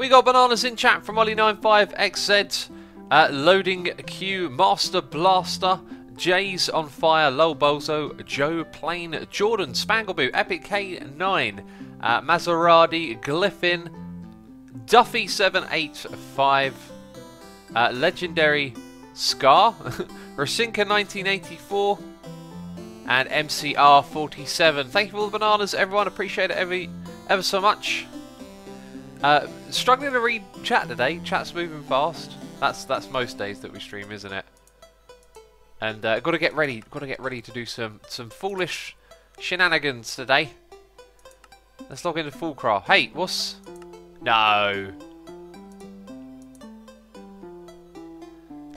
We got bananas in chat from Ollie95XZ. Loading Q, Master Blaster, Jay's on fire, Lol Bozo, Joe Plain, Jordan, Spangleboot, Epic K9, Maserati, Glyphin, Duffy785, Legendary Scar, Rasinka 1984, and MCR47. Thank you for all the bananas, everyone. Appreciate it ever so much. Struggling to read chat today. Chat's moving fast. That's most days that we stream, isn't it? And got to get ready. Got to get ready to do some foolish shenanigans today. Let's log into Foolcraft. Hey, what's? No.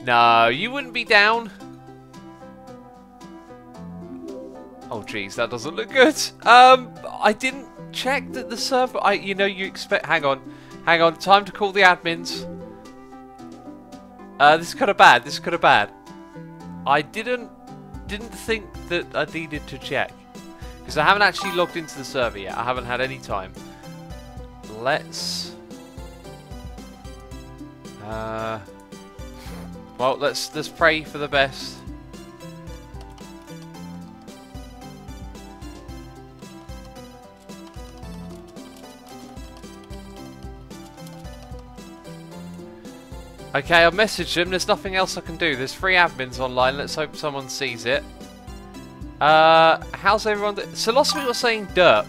No, you wouldn't be down. Oh, jeez, that doesn't look good. I didn't check that the server. You know, you expect. Hang on. Time to call the admins. This is kind of bad. I didn't think that I needed to check because I haven't actually logged into the server yet. I haven't had any time. Let's. Well, let's pray for the best. Okay, I've messaged him. There's nothing else I can do. There's 3 admins online. Let's hope someone sees it. How's everyone? So lots of people are saying derp.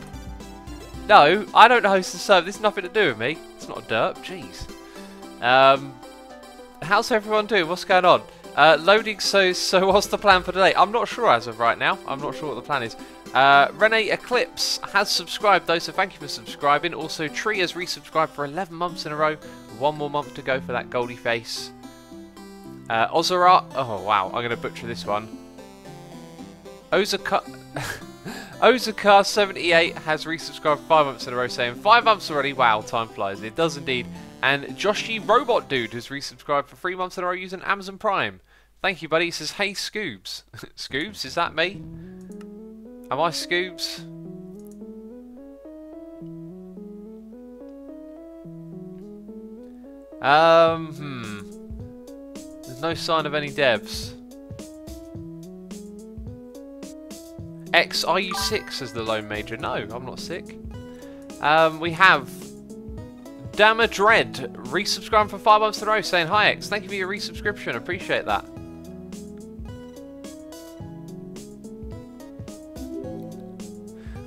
No, I don't host the server. This has nothing to do with me. It's not a derp. Jeez. How's everyone doing? What's going on? Loading. So what's the plan for today? I'm not sure as of right now. I'm not sure what the plan is. Renee Eclipse has subscribed though, so thank you for subscribing. Also, Tree has resubscribed for 11 months in a row. 1 more month to go for that Goldie face. Ozarat. Oh wow, I'm going to butcher this one. Ozakar78 has resubscribed 5 months in a row, saying 5 months already. Wow, time flies. It does indeed. And Joshy Robot Dude has resubscribed for 3 months in a row using Amazon Prime. Thank you, buddy. He says, hey, Scoobs. Scoobs, is that me? Am I Scoobs? There's no sign of any devs. X, are you sick? Says the Lone Major. No, I'm not sick. We have Damadred resubscribing for 5 months in a row, saying hi X. Thank you for your resubscription. Appreciate that.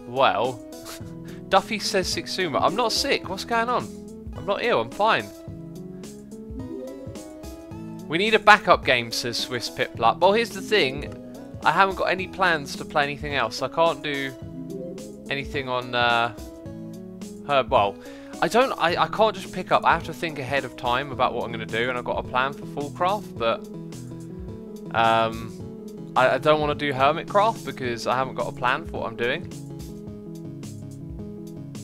Well, Duffy says Sixuma. I'm not sick. What's going on? I'm not ill. I'm fine. We need a backup game, says Swiss Piplup. Well, here's the thing. I haven't got any plans to play anything else. I can't do anything on her. Well, I can't just pick up. I have to think ahead of time about what I'm going to do, and I've got a plan for Foolcraft, but I don't want to do Hermitcraft because I haven't got a plan for what I'm doing.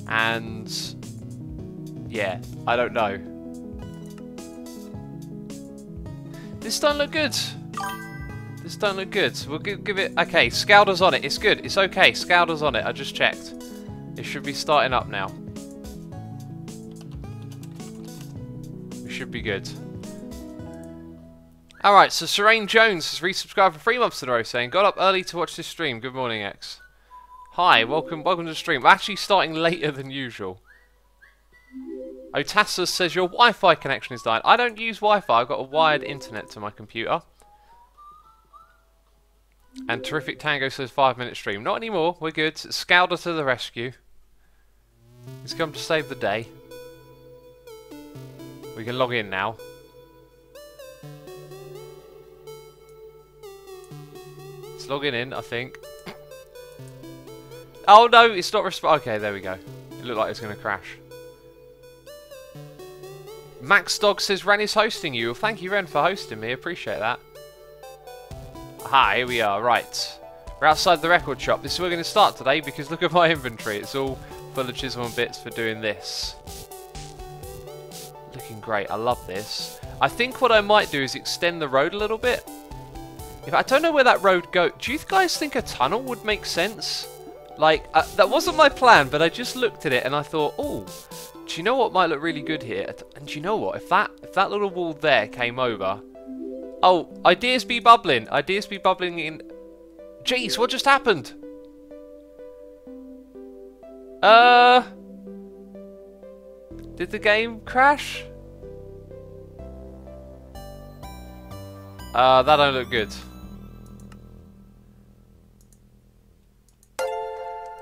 And yeah, I don't know. This don't look good. This don't look good. We'll give it. Okay, Scouder's on it. It's good. It's okay. Scouder's on it. I just checked. It should be starting up now. We should be good. Alright, so Serene Jones has resubscribed for 3 months in a row, saying, got up early to watch this stream. Good morning, X. Hi, welcome to the stream. We're actually starting later than usual. Otassus says your Wi-Fi connection is dying. I don't use Wi-Fi. I've got a wired internet to my computer. And Terrific Tango says 5-minute stream. Not anymore. We're good. Scouder to the rescue. He's come to save the day. We can log in now. It's logging in, I think. Oh no, it's not responding. Okay, there we go. It looked like it's going to crash. Max Dog says Ren is hosting you. Well, thank you, Ren, for hosting me. Appreciate that. Hi, here we are. Right. We're outside the record shop. This is where we're going to start today because look at my inventory. It's all full of chisel and bits for doing this. Looking great. I love this. I think what I might do is extend the road a little bit. If I don't know where that road goes. Do you guys think a tunnel would make sense? Like, that wasn't my plan, but I just looked at it and I thought, oh, Do you know what might look really good here? And do you know what? If that little wall there came over... Oh, ideas be bubbling. Ideas be bubbling in... Jeez, what just happened? Did the game crash? That don't look good.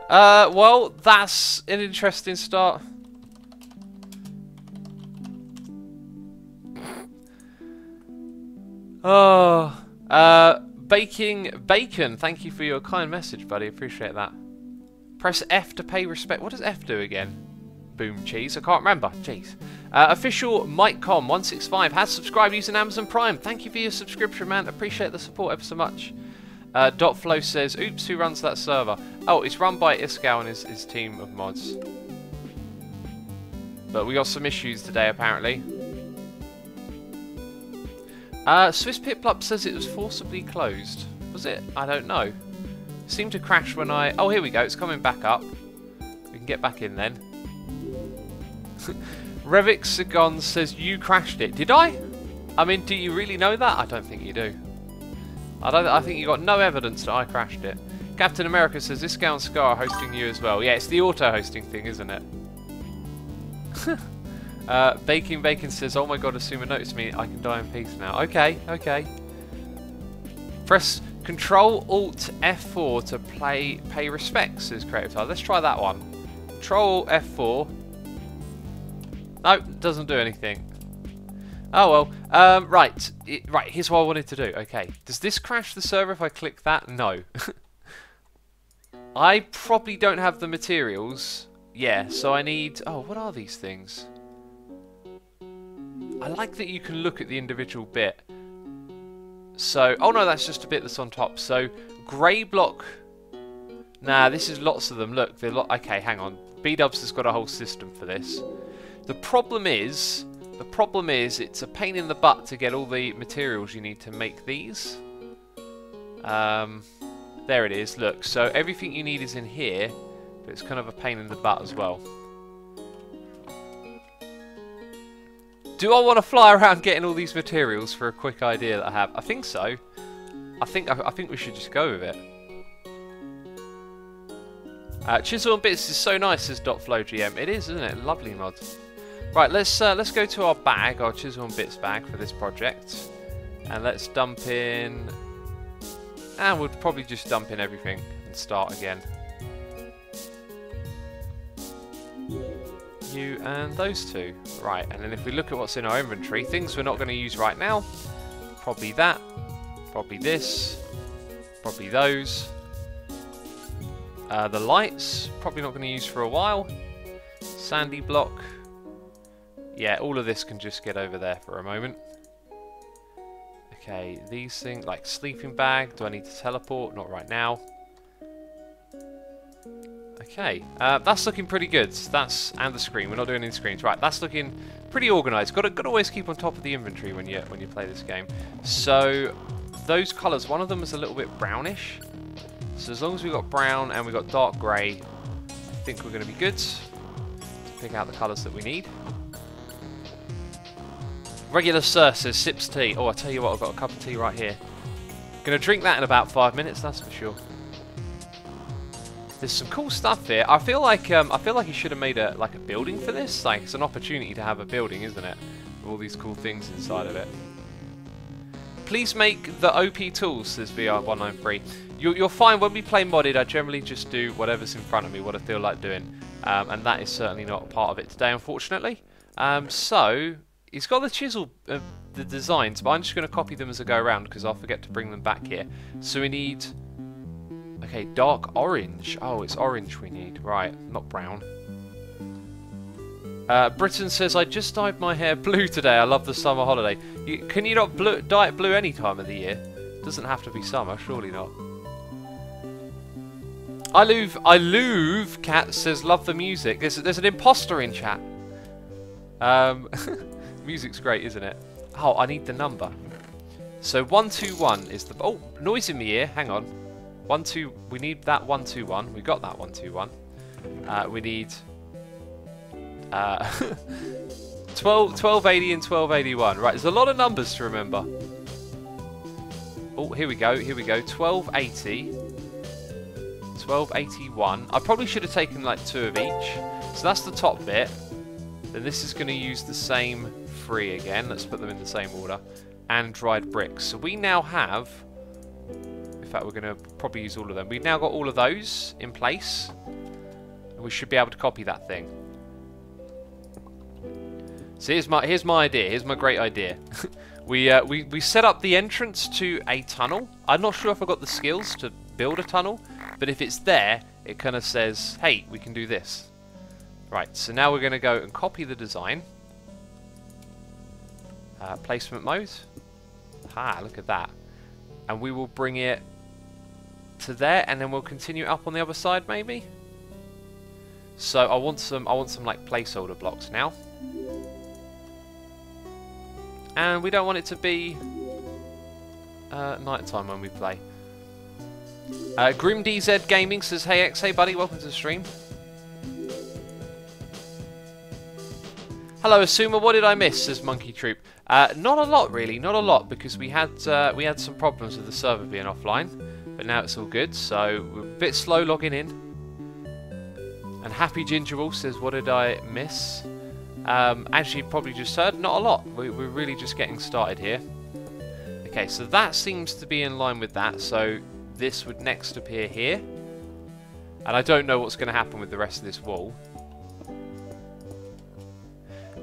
Well, that's an interesting start. Oh, Baking Bacon, thank you for your kind message, buddy. Appreciate that. Press F to pay respect. What does F do again? Boom cheese. I can't remember. Jeez. Official MikeCom165 has subscribed using Amazon Prime. Thank you for your subscription, man. Appreciate the support ever so much. Dotflow says, oops, who runs that server? Oh, it's run by Iskau and his team of mods. But we got some issues today, apparently. Swiss Pitplup says it was forcibly closed. Was it? I don't know. It seemed to crash when I... Oh, here we go. It's coming back up. We can get back in then. Revix Sagon says you crashed it. Did I? I mean, do you really know that? I don't think you do. I think you got no evidence that I crashed it. Captain America says this Scout and Scar are hosting you as well. Yeah, it's the auto-hosting thing, isn't it? Baking Bacon says, oh my god, Asuma noticed me. I can die in peace now. Okay, okay. Press Control Alt F4 to pay respects, says Creative Tile. Let's try that one. Control F4. No, doesn't do anything. Oh well. Right. Right, here's what I wanted to do. Okay. Does this crash the server if I click that? No. I probably don't have the materials. Yeah, so I need... Oh, what are these things? I like that you can look at the individual bit. So... Oh no, that's just a bit that's on top. So, grey block... Nah, this is lots of them. Look, they're okay, hang on. B-Dubs has got a whole system for this. The problem is it's a pain in the butt to get all the materials you need to make these. There it is, look. So everything you need is in here, but it's kind of a pain in the butt as well. Do I want to fly around getting all these materials for a quick idea that I have? I think so. I think we should just go with it. Chisel and Bits is so nice, says Dotflow GM. It is, isn't it? Lovely mod. Right, let's go to our bag, our Chisel and Bits bag for this project, and let's dump in. And we'll probably just dump in everything and start again. You and those two. Right, and then if we look at what's in our inventory, things we're not going to use right now. Probably that. Probably this. Probably those. The lights, probably not going to use for a while. Sandy block. Yeah, all of this can just get over there for a moment. Okay, these things, like sleeping bag. Do I need to teleport? Not right now. Okay, that's looking pretty good. And the screen. We're not doing any screens. Right, that's looking pretty organised. Got to always keep on top of the inventory when you play this game. So those colours, one of them is a little bit brownish. So as long as we've got brown and we've got dark grey, I think we're going to be good to pick out the colours that we need. Regular Sir says sips tea. Oh, I tell you what, I've got a cup of tea right here. Gonna drink that in about 5 minutes, that's for sure. There's some cool stuff here. I feel like you should have made a building for this. Like, it's an opportunity to have a building, isn't it? With all these cool things inside of it. Please make the OP tools, says VR193. You'll find when we play modded, I generally just do whatever's in front of me, what I feel like doing. And that is certainly not a part of it today, unfortunately. So, he's got the chisel, the designs, but I'm just going to copy them as I go around because I'll forget to bring them back here. So we need... Okay, dark orange. Oh, it's orange we need. Right, not brown. Britain says, I just dyed my hair blue today. I love the summer holiday. Can you not dye it blue any time of the year? Doesn't have to be summer, surely not. I Louvre Cat says, love the music. There's an imposter in chat. Music's great, isn't it? Oh, I need the number. So 121 is the... Oh, noise in my ear. Hang on. 12. We need that 121. We got that 121. We need 1280 and 1281. Right, there's a lot of numbers to remember. Oh, here we go, here we go. 1280, 1281. I probably should have taken like 2 of each. So that's the top bit. Then this is going to use the same 3 again. Let's put them in the same order. And dried bricks. So we now have... In fact, we're going to probably use all of them. We've now got all of those in place. And we should be able to copy that thing. So here's my idea. Here's my great idea. we set up the entrance to a tunnel. I'm not sure if I've got the skills to build a tunnel, but if it's there, it kind of says, hey, we can do this. Right, so now we're going to go and copy the design. Placement mode. Ah, look at that. And we will bring it to there, and then we'll continue up on the other side, maybe. So I want some like placeholder blocks now. And we don't want it to be night time when we play. Grim DZ Gaming says, hey X, hey buddy, welcome to the stream. Hello Asuma, what did I miss? Says Monkey Troop. Not a lot really, not a lot, because we had some problems with the server being offline, but now it's all good. So we're a bit slow logging in. And Happy Gingerwolf says, what did I miss? As you probably just heard, not a lot. We're really just getting started here. Okay, so that seems to be in line with that. So this would next appear here. And I don't know what's going to happen with the rest of this wall.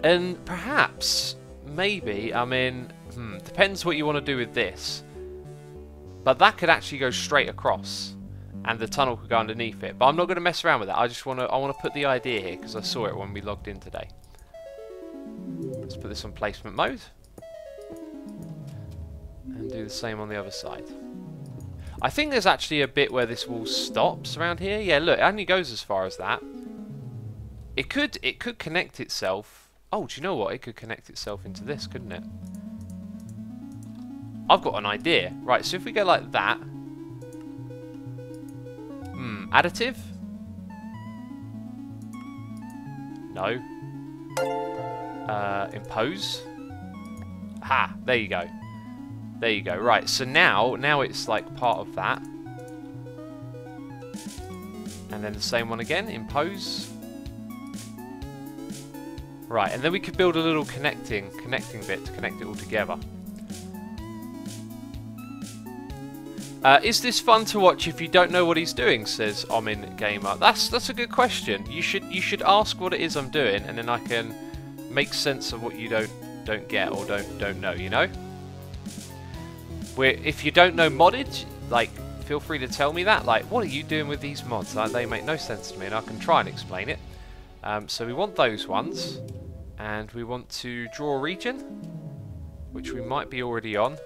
And perhaps, maybe, I mean, depends what you want to do with this. But that could actually go straight across. And the tunnel could go underneath it. But I'm not going to mess around with that. I want to put the idea here because I saw it when we logged in today. Let's put this on placement mode. And do the same on the other side. I think there's actually a bit where this wall stops around here. Yeah, look, it only goes as far as that. It could connect itself. Oh, do you know what? It could connect itself into this, couldn't it? I've got an idea. Right, so if we go like that. Additive? No. Impose. Ha! There you go. There you go. Right. So now it's like part of that, and then the same one again. Impose. Right, and then we could build a little connecting bit to connect it all together. Is this fun to watch if you don't know what he's doing? Says Omin Gamer. That's a good question. You should ask what it is I'm doing, and then I can make sense of what you don't get or don't know. You know. If you don't know modded, like, feel free to tell me that. Like, what are you doing with these mods? Like, they make no sense to me, and I can try and explain it. So we want those ones, and we want to draw a region, which we might be already on.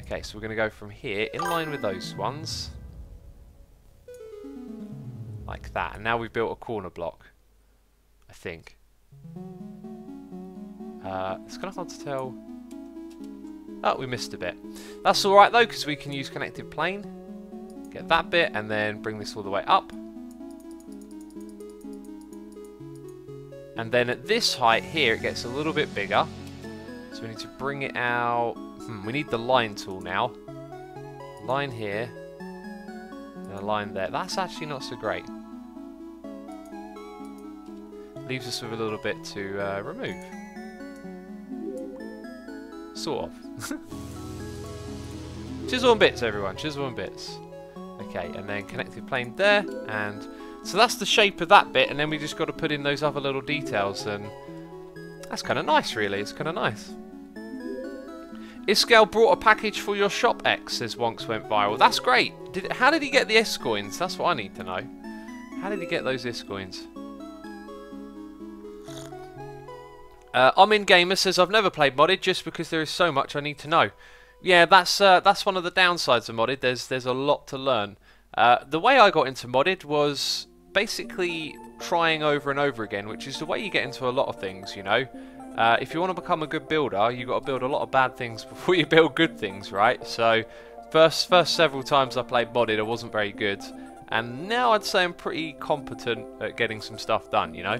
Okay, so we're going to go from here, in line with those ones. Like that. And now we've built a corner block, I think. It's kind of hard to tell. Oh, we missed a bit. That's alright though, because we can use connected plane. Get that bit, and then bring this all the way up. And then at this height here, it gets a little bit bigger. So we need to bring it out. We need the line tool now. Line here. And a line there. That's actually not so great. Leaves us with a little bit to remove. Sort of. Chisel and bits, everyone. Chisel and bits. Okay, and then connected plane there. And so that's the shape of that bit. And then we just got to put in those other little details. And that's kind of nice, really. It's kind of nice. Iscal brought a package for your shop, X, says Wonks went viral. That's great. How did he get the S coins? That's what I need to know. How did he get those S coins? Omin Gamer says, I've never played modded just because there is so much I need to know. Yeah, that's one of the downsides of modded. There's a lot to learn. The way I got into modded was basically trying over and over again, which is the way you get into a lot of things, you know. If you want to become a good builder, you've got to build a lot of bad things before you build good things, right? So, first several times I played modded, I wasn't very good. And now I'd say I'm pretty competent at getting some stuff done, you know?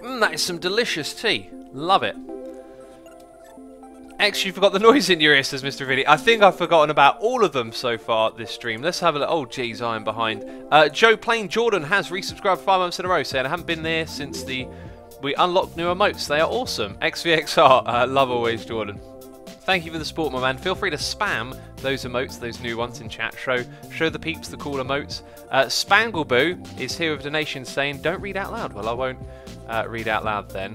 That is some delicious tea. Love it. X, you forgot the noise in your ear, says Mr. Vinny. I think I've forgotten about all of them so far this stream. Let's have a look. Oh, geez, I am behind. Joe Plain Jordan has resubscribed 5 months in a row, saying I haven't been there since we unlocked new emotes. They are awesome. XVXR, love always, Jordan. Thank you for the support, my man. Feel free to spam those emotes, those new ones in chat. Show the peeps the cool emotes. Spangleboo is here with donations saying, don't read out loud. Well, I won't read out loud then.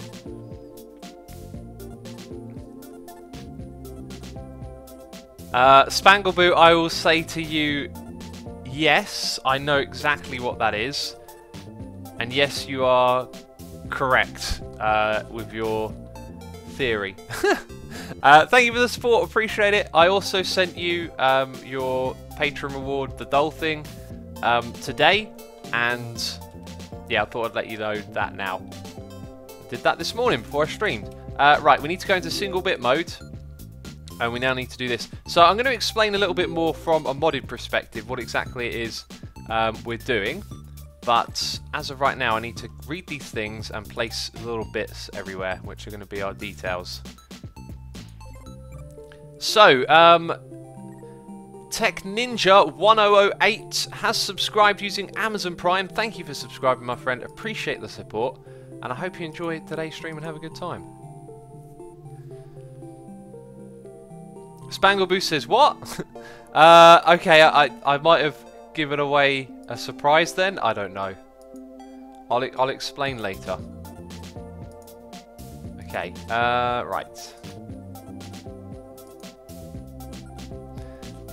Spangleboo, I will say to you, yes, I know exactly what that is. And yes, you are correct with your theory. Thank you for the support, appreciate it. I also sent you your patron reward, the doll thing, today. And yeah, I thought I'd let you know that now. Did that this morning before I streamed. Right, we need to go into single bit mode. And we now need to do this. So I'm going to explain a little bit more from a modded perspective what exactly it is we're doing. But as of right now, I need to read these things and place little bits everywhere, which are going to be our details. So, Tech Ninja 1008 has subscribed using Amazon Prime. Thank you for subscribing, my friend. Appreciate the support. And I hope you enjoy today's stream and have a good time. Spangleboo says, what? Okay, I might have given away a surprise then. I don't know. I'll explain later. Okay, right.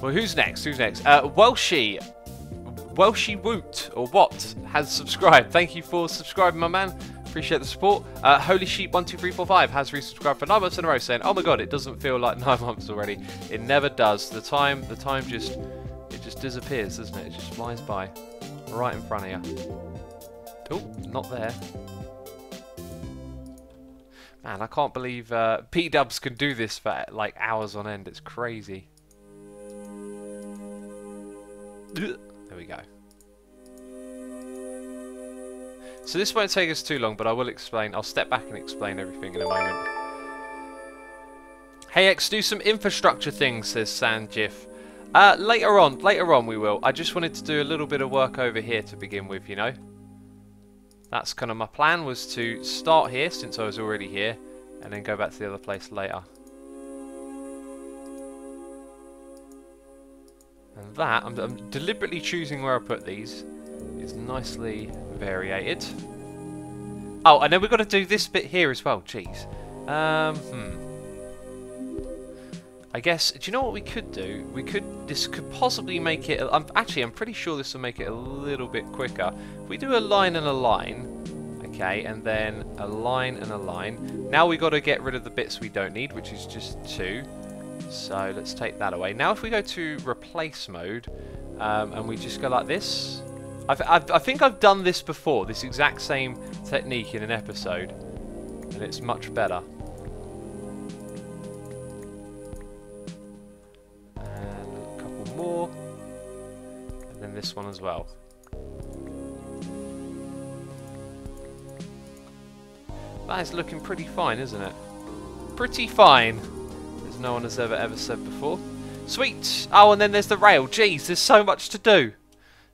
Well, who's next? Who's next? Welshie Woot, or what, has subscribed. Thank you for subscribing, my man. Appreciate the support. Holy Sheep 12345 has resubscribed for 9 months in a row, saying, "Oh my god, it doesn't feel like 9 months already. It never does. The time just disappears, doesn't it? It just flies by, right in front of you." Oh, not there. Man, I can't believe P-dubs can do this for like hours on end. It's crazy. There we go. So this won't take us too long, but I will explain. I'll step back and explain everything in a moment. Hey X, do some infrastructure things, says Sanjif. Later on we will. I just wanted to do a little bit of work over here to begin with, you know. That's kind of my plan, was to start here since I was already here, and then go back to the other place later. And that, I'm deliberately choosing where I put these. Is nicely variated. Oh, and then we've got to do this bit here as well. Jeez. I guess, do you know what we could do? This could possibly make it, I'm pretty sure this will make it a little bit quicker. If we do a line and a line, okay, and then a line and a line. Now we've got to get rid of the bits we don't need, which is just 2. So let's take that away. Now if we go to replace mode, and we just go like this. I think I've done this before, this exact same technique in an episode, and it's much better. And a couple more, and then this one as well. That is looking pretty fine, isn't it? Pretty fine, as no one has ever said before. Sweet! Oh, and then there's the rail. Jeez, there's so much to do.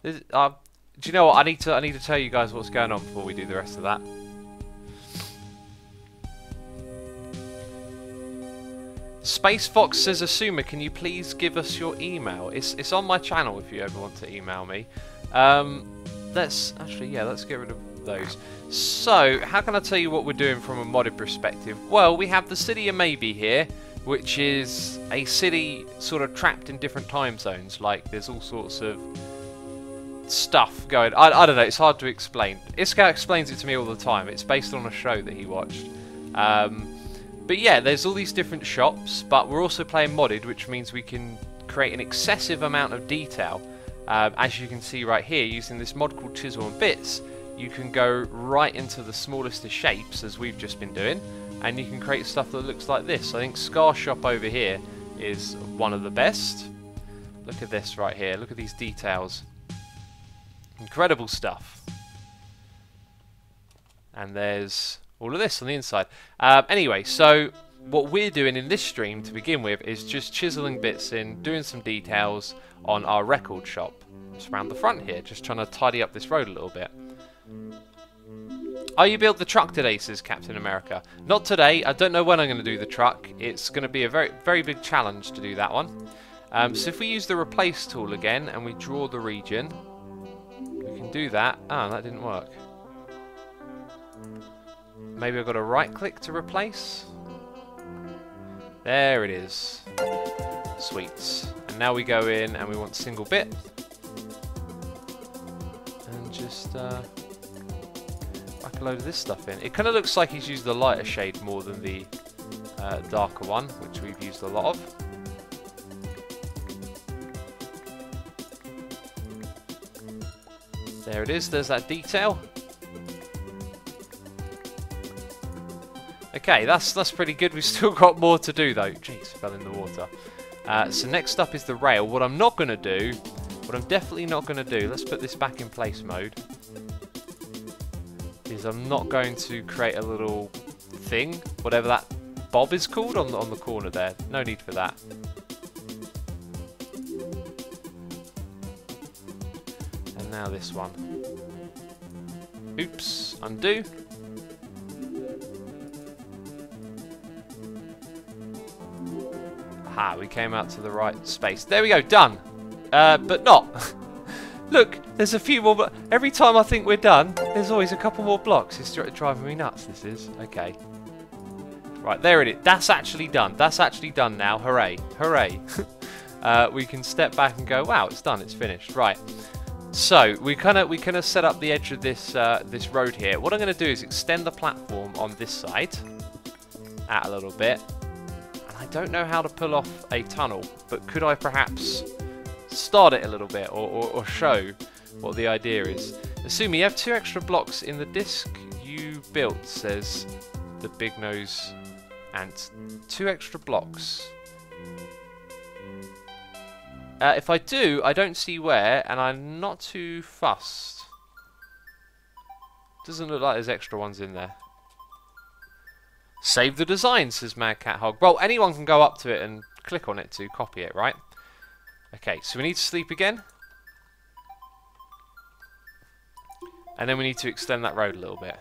Do you know what? I need to tell you guys what's going on before we do the rest of that. Space Fox says, Asuma, can you please give us your email? It's on my channel if you ever want to email me. Let's get rid of those. So, how can I tell you what we're doing from a modded perspective? Well, we have the City of Maybe here, which is a city sort of trapped in different time zones. Like, there's all sorts of stuff going. I don't know, it's hard to explain. Iska explains it to me all the time. It's based on a show that he watched. But yeah, there's all these different shops, but we're also playing modded, which means we can create an excessive amount of detail. As you can see right here, using this mod called Chisel and Bits, you can go right into the smallest of shapes, as we've just been doing, and you can create stuff that looks like this. I think Scar Shop over here is one of the best. Look at this right here, look at these details. Incredible stuff. And there's all of this on the inside. Anyway, so what we're doing in this stream to begin with is just chiseling bits in, doing some details on our record shop. Just around the front here, just trying to tidy up this road a little bit. Oh, you built the truck today, says Captain America. Not today. I don't know when I'm going to do the truck. It's going to be a very, very big challenge to do that one. So if we use the replace tool again and we draw the region, we can do that. Ah, that didn't work. Maybe I've got to right click to replace. There it is. Sweet. And now we go in and we want single bit. And just whack a load of this stuff in. It kind of looks like he's used the lighter shade more than the darker one, which we've used a lot of. There it is, there's that detail. Okay, that's pretty good. We've still got more to do though. Jeez, fell in the water. So next up is the rail. What I'm not going to do, what I'm definitely not going to do, let's put this back in place mode, is I'm not going to create a little thing, whatever that bob is called, on the corner there. No need for that. And now this one. Oops, undo. Aha, we came out to the right space. There we go, done. But not. Look, there's a few more. Every time I think we're done, there's always a couple more blocks. It's driving me nuts, this is. Okay. Right, there it is. That's actually done. That's actually done now. Hooray. Hooray. We can step back and go, wow, it's done. It's finished. Right. So, we kind of set up the edge of this this road here. What I'm going to do is extend the platform on this side out a little bit. I don't know how to pull off a tunnel, but could I perhaps start it a little bit or show what the idea is? Assuming you have 2 extra blocks in the disc you built, says the big nose ant. 2 extra blocks. If I do, I don't see where, and I'm not too fussed. Doesn't look like there's extra ones in there. Save the design, says Mad Cat Hog. Well, anyone can go up to it and click on it to copy it, right? Okay, so we need to sleep again. And then we need to extend that road a little bit.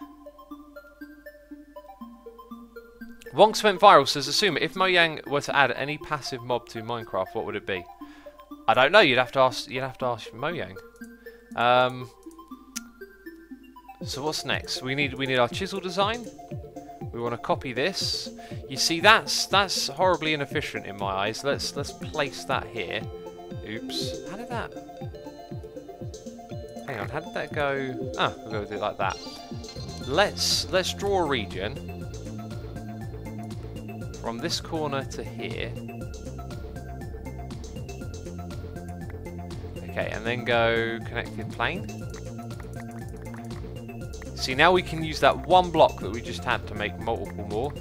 Wonks went viral, says, assume if Mojang were to add any passive mob to Minecraft, what would it be? I don't know, you'd have to ask Mojang. So what's next? We need our chisel design. We want to copy this. You see, that's horribly inefficient in my eyes. Let's place that here. Oops. How did that? Hang on. How did that go? Ah, we'll go with it like that. Let's draw a region from this corner to here. Okay, and then go connected plane. See, now we can use that one block that we just had to make multiple more.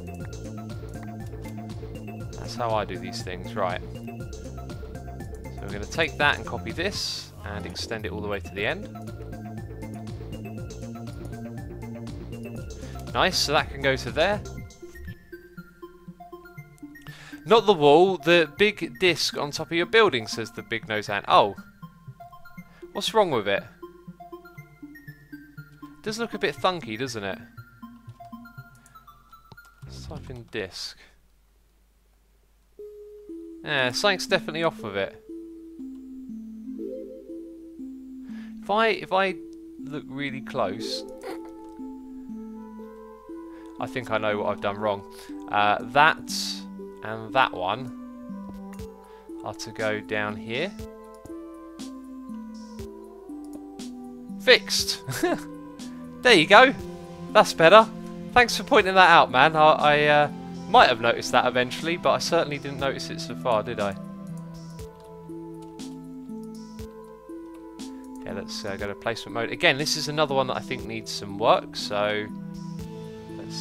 That's how I do these things, right. So we're going to take that and copy this and extend it all the way to the end. Nice, so that can go to there. Not the wall, the big disc on top of your building, says the big nose ant. Oh. What's wrong with it? It does look a bit thunky, doesn't it? Let's type in disc. Yeah, something's definitely off with it. If I look really close, I think I know what I've done wrong. That and that one are to go down here. Fixed! There you go. That's better. Thanks for pointing that out, man. I might have noticed that eventually, but I certainly didn't notice it so far, did I? Okay, let's go to placement mode. Again, this is another one that I think needs some work, so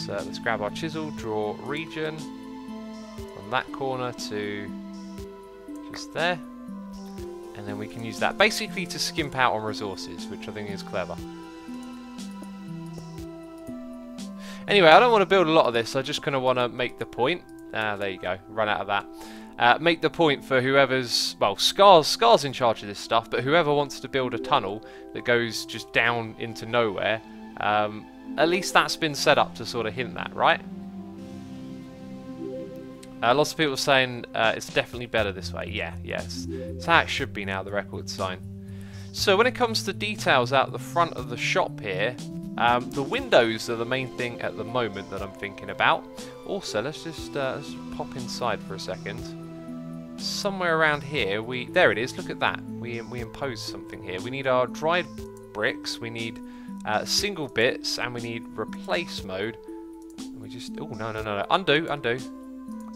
let's grab our chisel, draw region from that corner to just there. And then we can use that basically to skimp out on resources, which I think is clever. Anyway, I don't want to build a lot of this. I just kind of want to make the point. There you go. Run out of that. Make the point for whoever's... Well, Scar's in charge of this stuff, but whoever wants to build a tunnel that goes just down into nowhere, at least that's been set up to sort of hint that, right? Lots of people are saying it's definitely better this way. Yeah, yes. It's how it should be now, the record sign. So when it comes to details out the front of the shop here, the windows are the main thing at the moment that I'm thinking about. Also, let's just pop inside for a second. Somewhere around here, there it is. Look at that. We imposed something here. We need our dried bricks. We need single bits, and we need replace mode. We just no. Undo.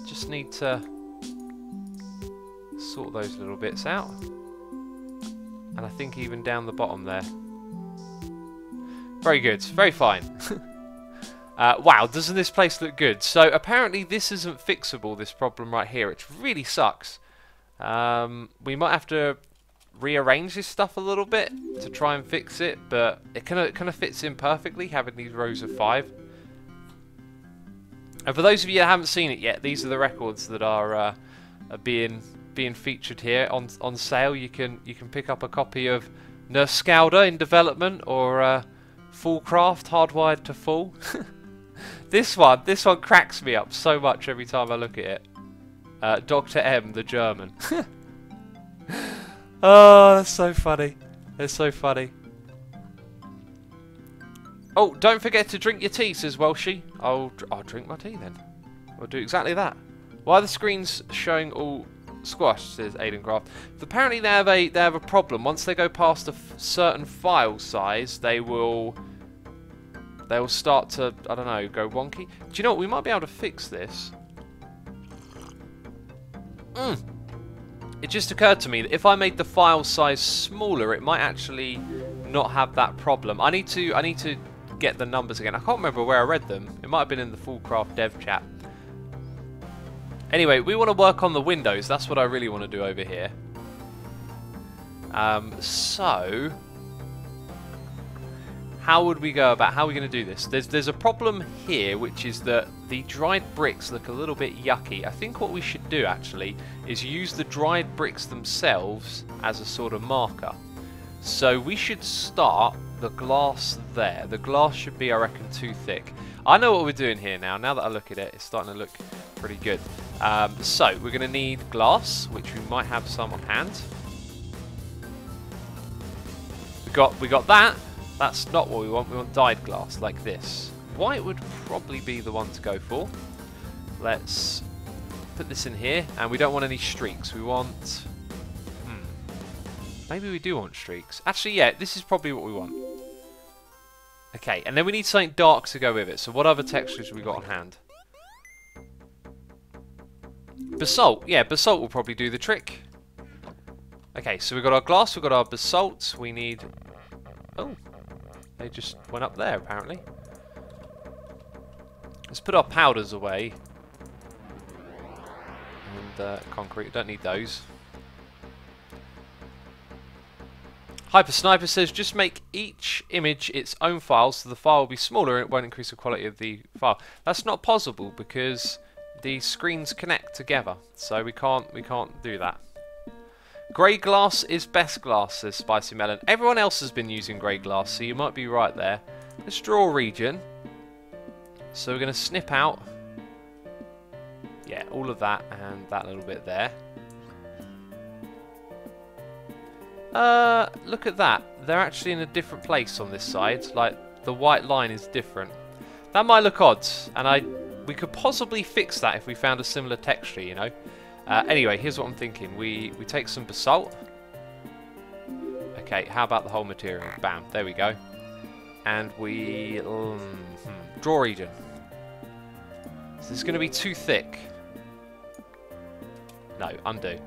Just need to sort those little bits out. And I think even down the bottom there. Very good, very fine. Wow, doesn't this place look good? So apparently this isn't fixable, this problem right here. It really sucks. We might have to rearrange this stuff a little bit to try and fix it, but it kind of fits in perfectly, having these rows of 5. And for those of you that haven't seen it yet, these are the records that are being featured here on sale. You can pick up a copy of Nurse Scouder in development, or Foolcraft Hardwired to Fool. This one cracks me up so much every time I look at it. Dr. M, the German. Oh, that's so funny. It's so funny. Oh, don't forget to drink your tea, says Welshie. I'll drink my tea then. I'll do exactly that. Why are the screens showing all squashed, says Aidencraft. Apparently they have a problem. Once they go past a certain file size, they will start to, I don't know, go wonky. Do you know what? We might be able to fix this. It just occurred to me that if I made the file size smaller, it might actually not have that problem. I need to get the numbers again. I can't remember where I read them. It might have been in the Foolcraft dev chat. Anyway, we want to work on the windows. That's what I really want to do over here. So how would we go about, how are we going to do this? There's a problem here, which is that the dried bricks look a little bit yucky. I think what we should do actually is use the dried bricks themselves as a sort of marker. So we should start the glass there. The glass should be, I reckon, too thick. I know what we're doing here now. Now that I look at it, it's starting to look pretty good. So we're going to need glass, which we might have some on hand. We got that. That's not what we want. We want dyed glass like this. White would probably be the one to go for. Let's put this in here, and we don't want any streaks. We want... Maybe we do want streaks. Actually, yeah, this is probably what we want. Okay, and then we need something dark to go with it. So what other textures have we got on hand? Basalt. Yeah, basalt will probably do the trick. Okay, so we've got our glass, we've got our basalt. We need... Oh, they just went up there, apparently. Let's put our powders away. And concrete, don't need those. Hyper Sniper says, just make each image its own file, so the file will be smaller and it won't increase the quality of the file. That's not possible because the screens connect together, so we can't do that. Grey glass is best glass, says Spicy Melon. Everyone else has been using grey glass, so you might be right there. Let's draw a region. So we're going to snip out, yeah, all of that and that little bit there. Look at that. They're actually in a different place on this side. Like, the white line is different. That might look odd, and we could possibly fix that if we found a similar texture, you know. Anyway, here's what I'm thinking. We take some basalt. Okay, how about the whole material? Bam, there we go. And we draw region. So this is going to be too thick. No, undo.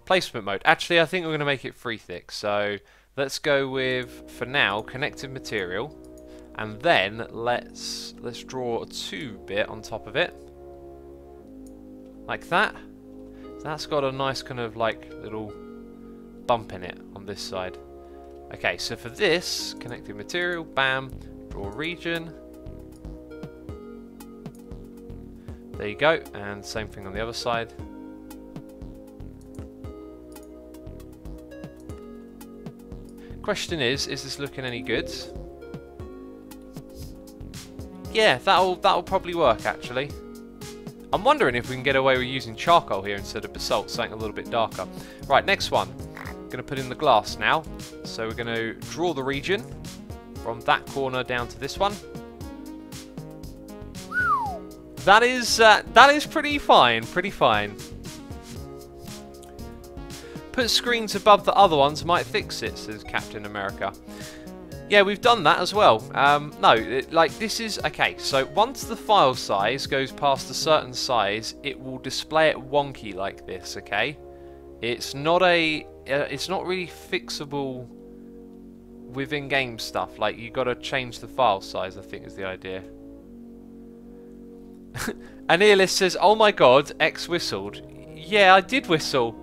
Placement mode. Actually, I think we're going to make it 3 thick. So let's go with, for now, connected material, and then let's draw a 2 bit on top of it, like that. So that's got a nice kind of like little bump in it on this side. Okay, so for this connected material, bam, draw region, There you go, and same thing on the other side. Question is this looking any good? Yeah, that'll probably work actually. I'm wondering if we can get away with using charcoal here instead of basalt, something a little bit darker. Right, next one. I'm going to put in the glass now. So we're going to draw the region from that corner down to this one. That is pretty fine, pretty fine. Put screens above the other ones might fix it, says Captain America. Yeah, we've done that as well. Like this is okay. So once the file size goes past a certain size, it will display it wonky like this. Okay, it's not really fixable with in-game stuff. Like you got to change the file size, I think is the idea. Anilist says, "Oh my God, X whistled." Yeah, I did whistle.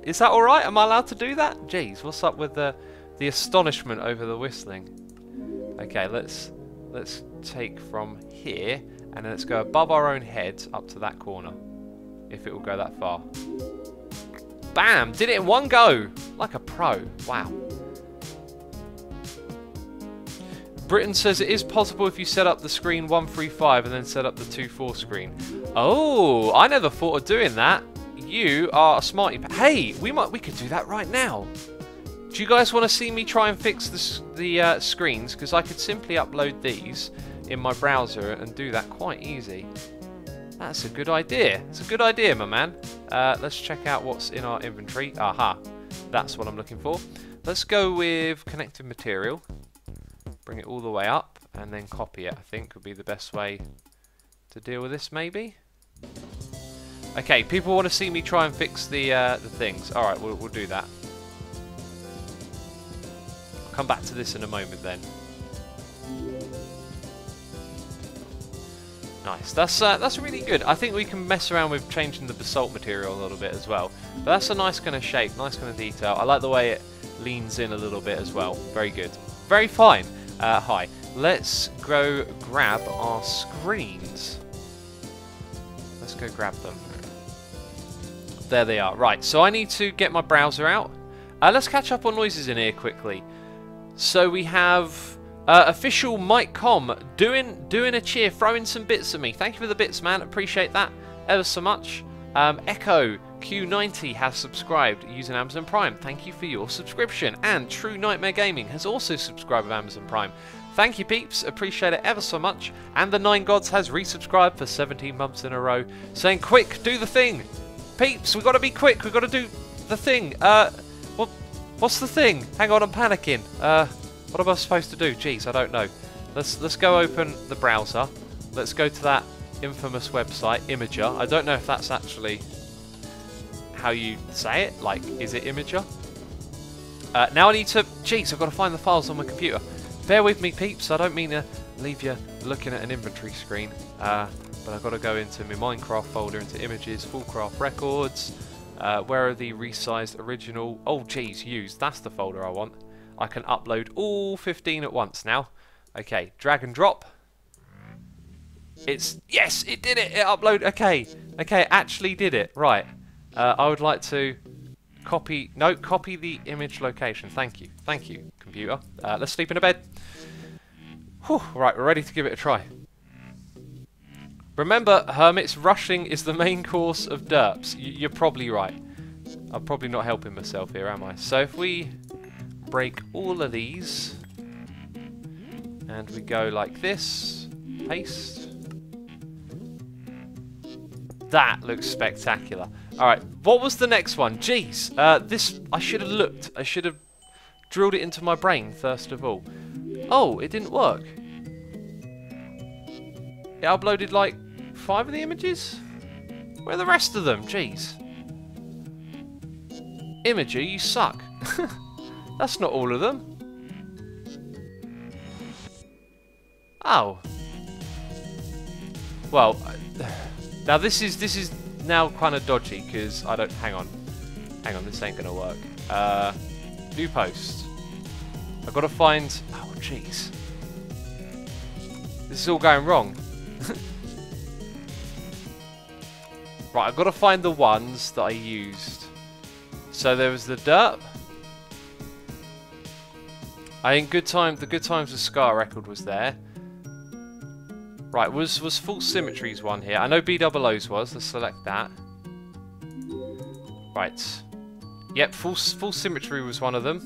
Is that all right? Am I allowed to do that? Jeez, what's up with the astonishment over the whistling? Okay, let's take from here and then let's go above our own heads up to that corner. If it will go that far. Bam! Did it in one go! Like a pro. Wow. Britain says it is possible if you set up the screen 135 and then set up the 2.4 screen. Oh, I never thought of doing that. You are a smarty. Hey, we could do that right now. Do you guys want to see me try and fix the screens? Because I could simply upload these in my browser and do that quite easy. That's a good idea. It's a good idea, my man. Let's check out what's in our inventory. Aha, that's what I'm looking for. Let's go with connected material. Bring it all the way up and then copy it, I think would be the best way to deal with this, maybe. Okay, people want to see me try and fix the things. Alright, we'll do that. I'll come back to this in a moment then. Nice, that's really good. I think we can mess around with changing the basalt material a little bit as well. But that's a nice kind of shape, nice kind of detail. I like the way it leans in a little bit as well. Very good. Very fine. Hi. Let's go grab our screens. Let's go grab them. There they are. Right, so I need to get my browser out. Let's catch up on noises in here quickly. So we have official Mike Com doing a cheer, throwing some bits at me. Thank you for the bits, man. Appreciate that ever so much. Echo Q90 has subscribed using Amazon Prime. Thank you for your subscription. And True Nightmare Gaming has also subscribed with Amazon Prime. Thank you, peeps. Appreciate it ever so much. And the Nine Gods has resubscribed for 17 months in a row, saying, "Quick, do the thing, peeps. We've got to be quick. We've got to do the thing." What's the thing? Hang on, I'm panicking. What am I supposed to do? Jeez, I don't know. Let's go open the browser. Let's go to that infamous website, Imager. I don't know if that's actually how you say it. Like, is it Imager? Now I need to... Jeez, I've got to find the files on my computer. Bear with me, peeps. I don't mean to leave you looking at an inventory screen. But I've got to go into my Minecraft folder, into Images, Foolcraft Records. Where are the resized original... Oh, jeez, used. That's the folder I want. I can upload all 15 at once now. Okay, drag and drop. It's... Yes, it did it! It uploaded... Okay, it actually did it. Right. I would like to copy... No, copy the image location. Thank you, computer. Let's sleep in a bed. Whew, right, we're ready to give it a try. Remember, hermits, rushing is the main course of derps. You're probably right. I'm probably not helping myself here, am I? So if we break all of these and we go like this, paste. That looks spectacular. Alright, what was the next one? Jeez, this, I should have looked. I should have drilled it into my brain first of all. Oh, it didn't work. It uploaded like 5 of the images? Where are the rest of them? Jeez. Imager, you suck. That's not all of them. Oh. Well, now this is now kind of dodgy because I don't... Hang on, this ain't gonna work. New post. I've got to find... Oh, jeez. This is all going wrong. Right, I've got to find the ones that I used. So there was the derp. I think the Good Times with Scar record was there. Right, was Full Symmetry's one here? I know BOO's was. Let's select that. Right. Yep, Full Symmetry was one of them.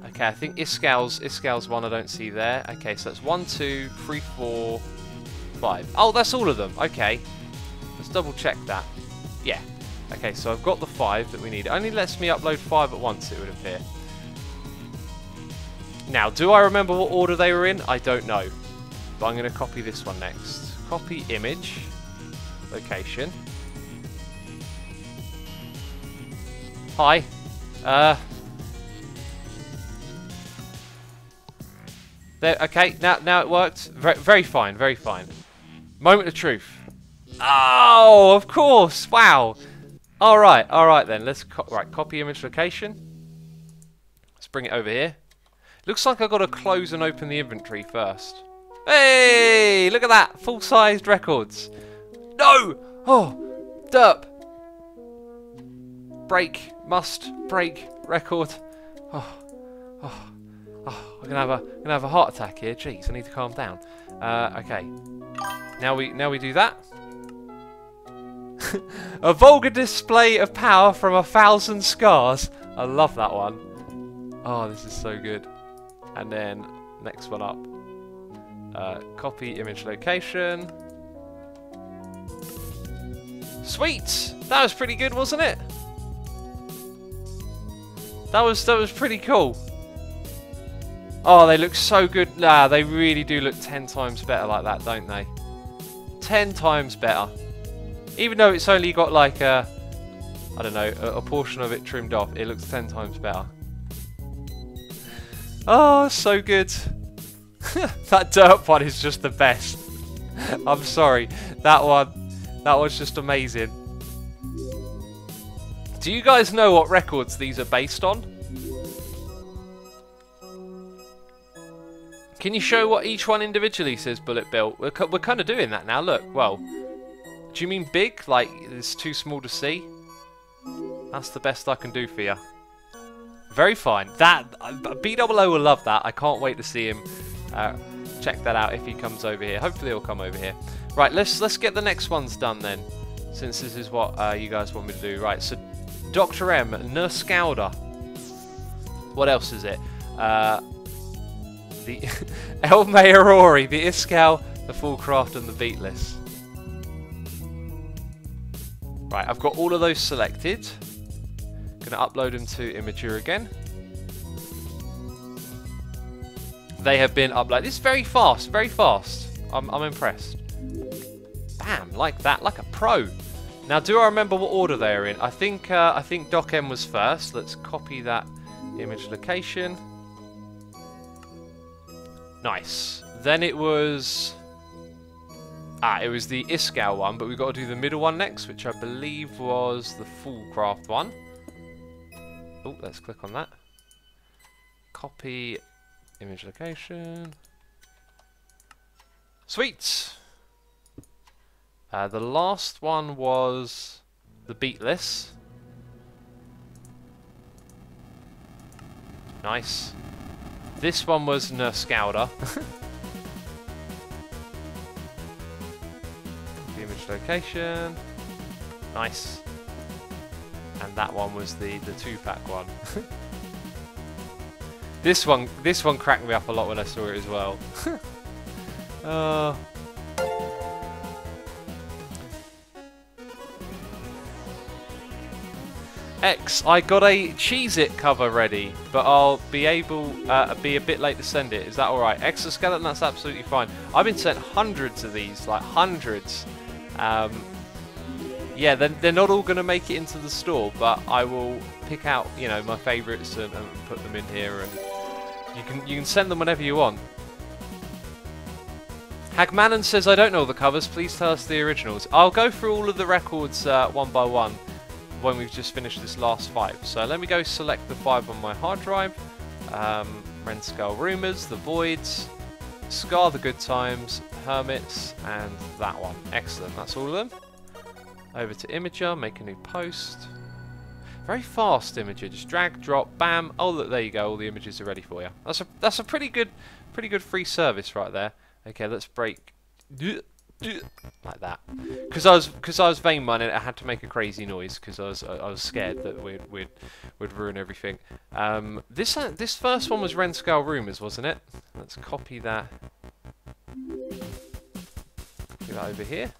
Okay, I think Iscal's one I don't see there. Okay, so that's 1, 2, 3, 4, 5. Oh, that's all of them. Okay. Let's double check that. Yeah. Okay, so I've got the 5 that we need. It only lets me upload 5 at once, it would appear. Now, do I remember what order they were in? I don't know. But I'm going to copy this one next. Copy image. Location. Hi. There. Okay. Now it worked. Very fine. Very fine. Moment of truth. Oh, of course. Wow. All right. All right then. Let's copy image location. Let's bring it over here. Looks like I've got to close and open the inventory first. Hey! Look at that. Full-sized records. No! Oh! Derp! Break. Must break. Record. Oh. Oh. Oh. I'm gonna have a heart attack here. Jeez, I need to calm down. Okay. Now we do that. A vulgar display of power from 1,000 scars. I love that one. Oh, this is so good. And then next one up. Copy image location. Sweet! That was pretty good, wasn't it? That was pretty cool. Oh, they look so good. Nah, they really do look 10 times better like that, don't they? 10 times better. Even though it's only got like a, I don't know, a portion of it trimmed off, it looks 10 times better. Oh, so good. That derp one is just the best. I'm sorry. That was just amazing. Do you guys know what records these are based on? Can you show what each one individually says bullet bill? We're kind of doing that now, look. Well, do you mean big? Like, it's too small to see? That's the best I can do for you. Very fine. That BOO will love that. I can't wait to see him check that out if he comes over here. Hopefully he'll come over here. Right, let's get the next ones done then, since this is what you guys want me to do. Right, so Dr. M, Nurse Scouder. What else is it? The El Mayorori, the Iscal, the Foolcraft, and the Beatless. Right, I've got all of those selected. Gonna upload them to Imager again. They have been uploaded. It's very fast, very fast. I'm impressed. Bam, like that, like a pro. Now, do I remember what order they are in? I think Doc M was first. Let's copy that image location. Nice. Then it was the Iscal one, but we've got to do the middle one next, which I believe was the Foolcraft one. Oh, let's click on that. Copy image location. Sweet. The last one was the Beatless. Nice. This one was Nurse Scouder. The image location. Nice. And that one was the 2-pack one. This one cracked me up a lot when I saw it as well. X, I got a Cheez-It cover ready, but I'll be able be a bit late to send it. Is that alright? Exoskeleton, that's absolutely fine. I've been sent hundreds of these, like hundreds. Yeah, they're not all going to make it into the store, but I will pick out, you know, my favourites and put them in here, and you can send them whenever you want. Hagmanon says, I don't know all the covers, please tell us the originals. I'll go through all of the records one by one when we've just finished this last 5. So let me go select the 5 on my hard drive. Renskull Rumours, The Voids, Scar the Good Times, Hermits, and that one. Excellent, that's all of them. Over to Imager, make a new post. Very fast Imager, just drag, drop, bam. Oh look, there you go. All the images are ready for you. That's a pretty good free service right there. Okay, let's break like that. Because I was vein mining, I had to make a crazy noise because I was scared that we'd ruin everything. This first one was Renscale Rumors, wasn't it? Let's copy that. Do that over here.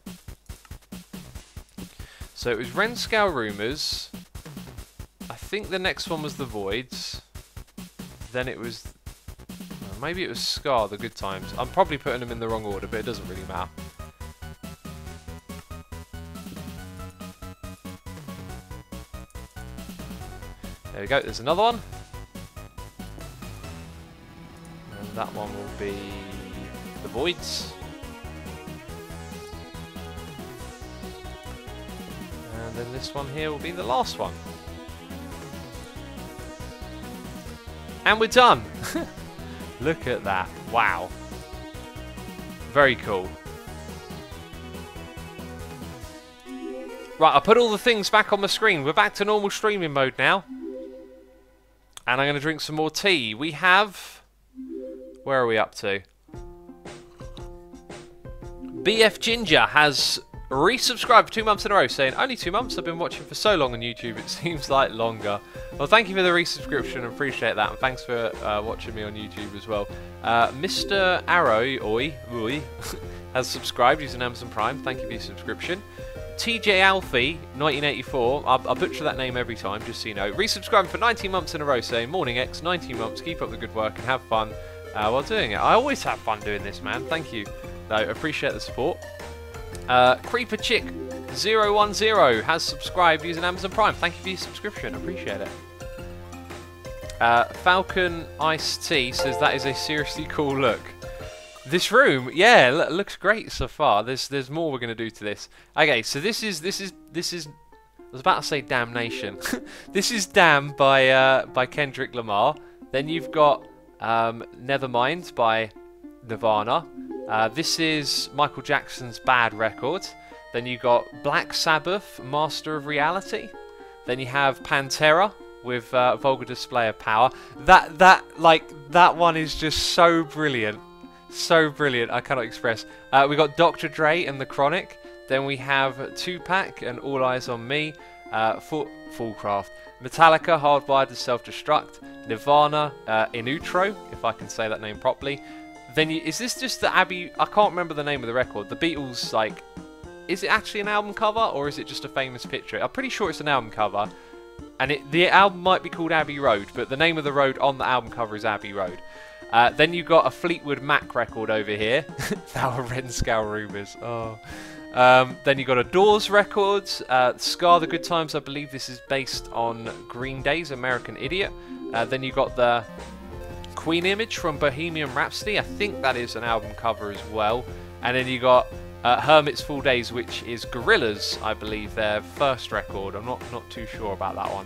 So it was Renscale Rumors. I think the next one was the Voids. Then it was... maybe it was Scar, the Good Times. I'm probably putting them in the wrong order, but it doesn't really matter. There we go, there's another one. And that one will be the Voids. And then this one here will be the last one. And we're done! Look at that. Wow. Very cool. Right, I put all the things back on the screen. We're back to normal streaming mode now. And I'm going to drink some more tea. We have... where are we up to? BF Ginger has resubscribed for 2 months in a row, saying, only 2 months, I've been watching for so long on YouTube, it seems like longer. Well, thank you for the resubscription, I appreciate that, and thanks for watching me on YouTube as well. Mr. Arrow, has subscribed using Amazon Prime, thank you for your subscription. TJ Alfie, 1984, I butcher that name every time, just so you know, resubscribing for 19 months in a row, saying, Morning X, 19 months, keep up the good work and have fun while doing it. I always have fun doing this, man, thank you. No, appreciate the support. Creeper Chick 010 has subscribed using Amazon Prime. Thank you for your subscription. Appreciate it. Falcon Ice Tea says that is a seriously cool look. This room, yeah, looks great so far. There's more we're gonna do to this. Okay, so this is. I was about to say Damnation. This is Damn by Kendrick Lamar. Then you've got Nevermind by Nirvana. This is Michael Jackson's Bad Record. Then you got Black Sabbath, Master of Reality. Then you have Pantera with Vulgar Display of Power. That one is just so brilliant. So brilliant, I cannot express. We got Dr. Dre and The Chronic. Then we have Tupac and All Eyes on Me. Foolcraft. Metallica, Hardwired to Self-Destruct. Nirvana, In Utero, if I can say that name properly. Then is this just the Abbey... I can't remember the name of the record. The Beatles, like... Is it actually an album cover, or is it just a famous picture? I'm pretty sure it's an album cover. And the album might be called Abbey Road, but the name of the road on the album cover is Abbey Road. Then you've got a Fleetwood Mac record over here. That were Renscale Rumors. Oh. Then you've got a Doors record. Scar the Good Times, I believe this is based on Green Day's American Idiot. Then you've got the... Queen image from Bohemian Rhapsody. I think that is an album cover as well. And then you got Hermit's Full Days, which is Gorillaz, I believe, their first record. I'm not too sure about that one.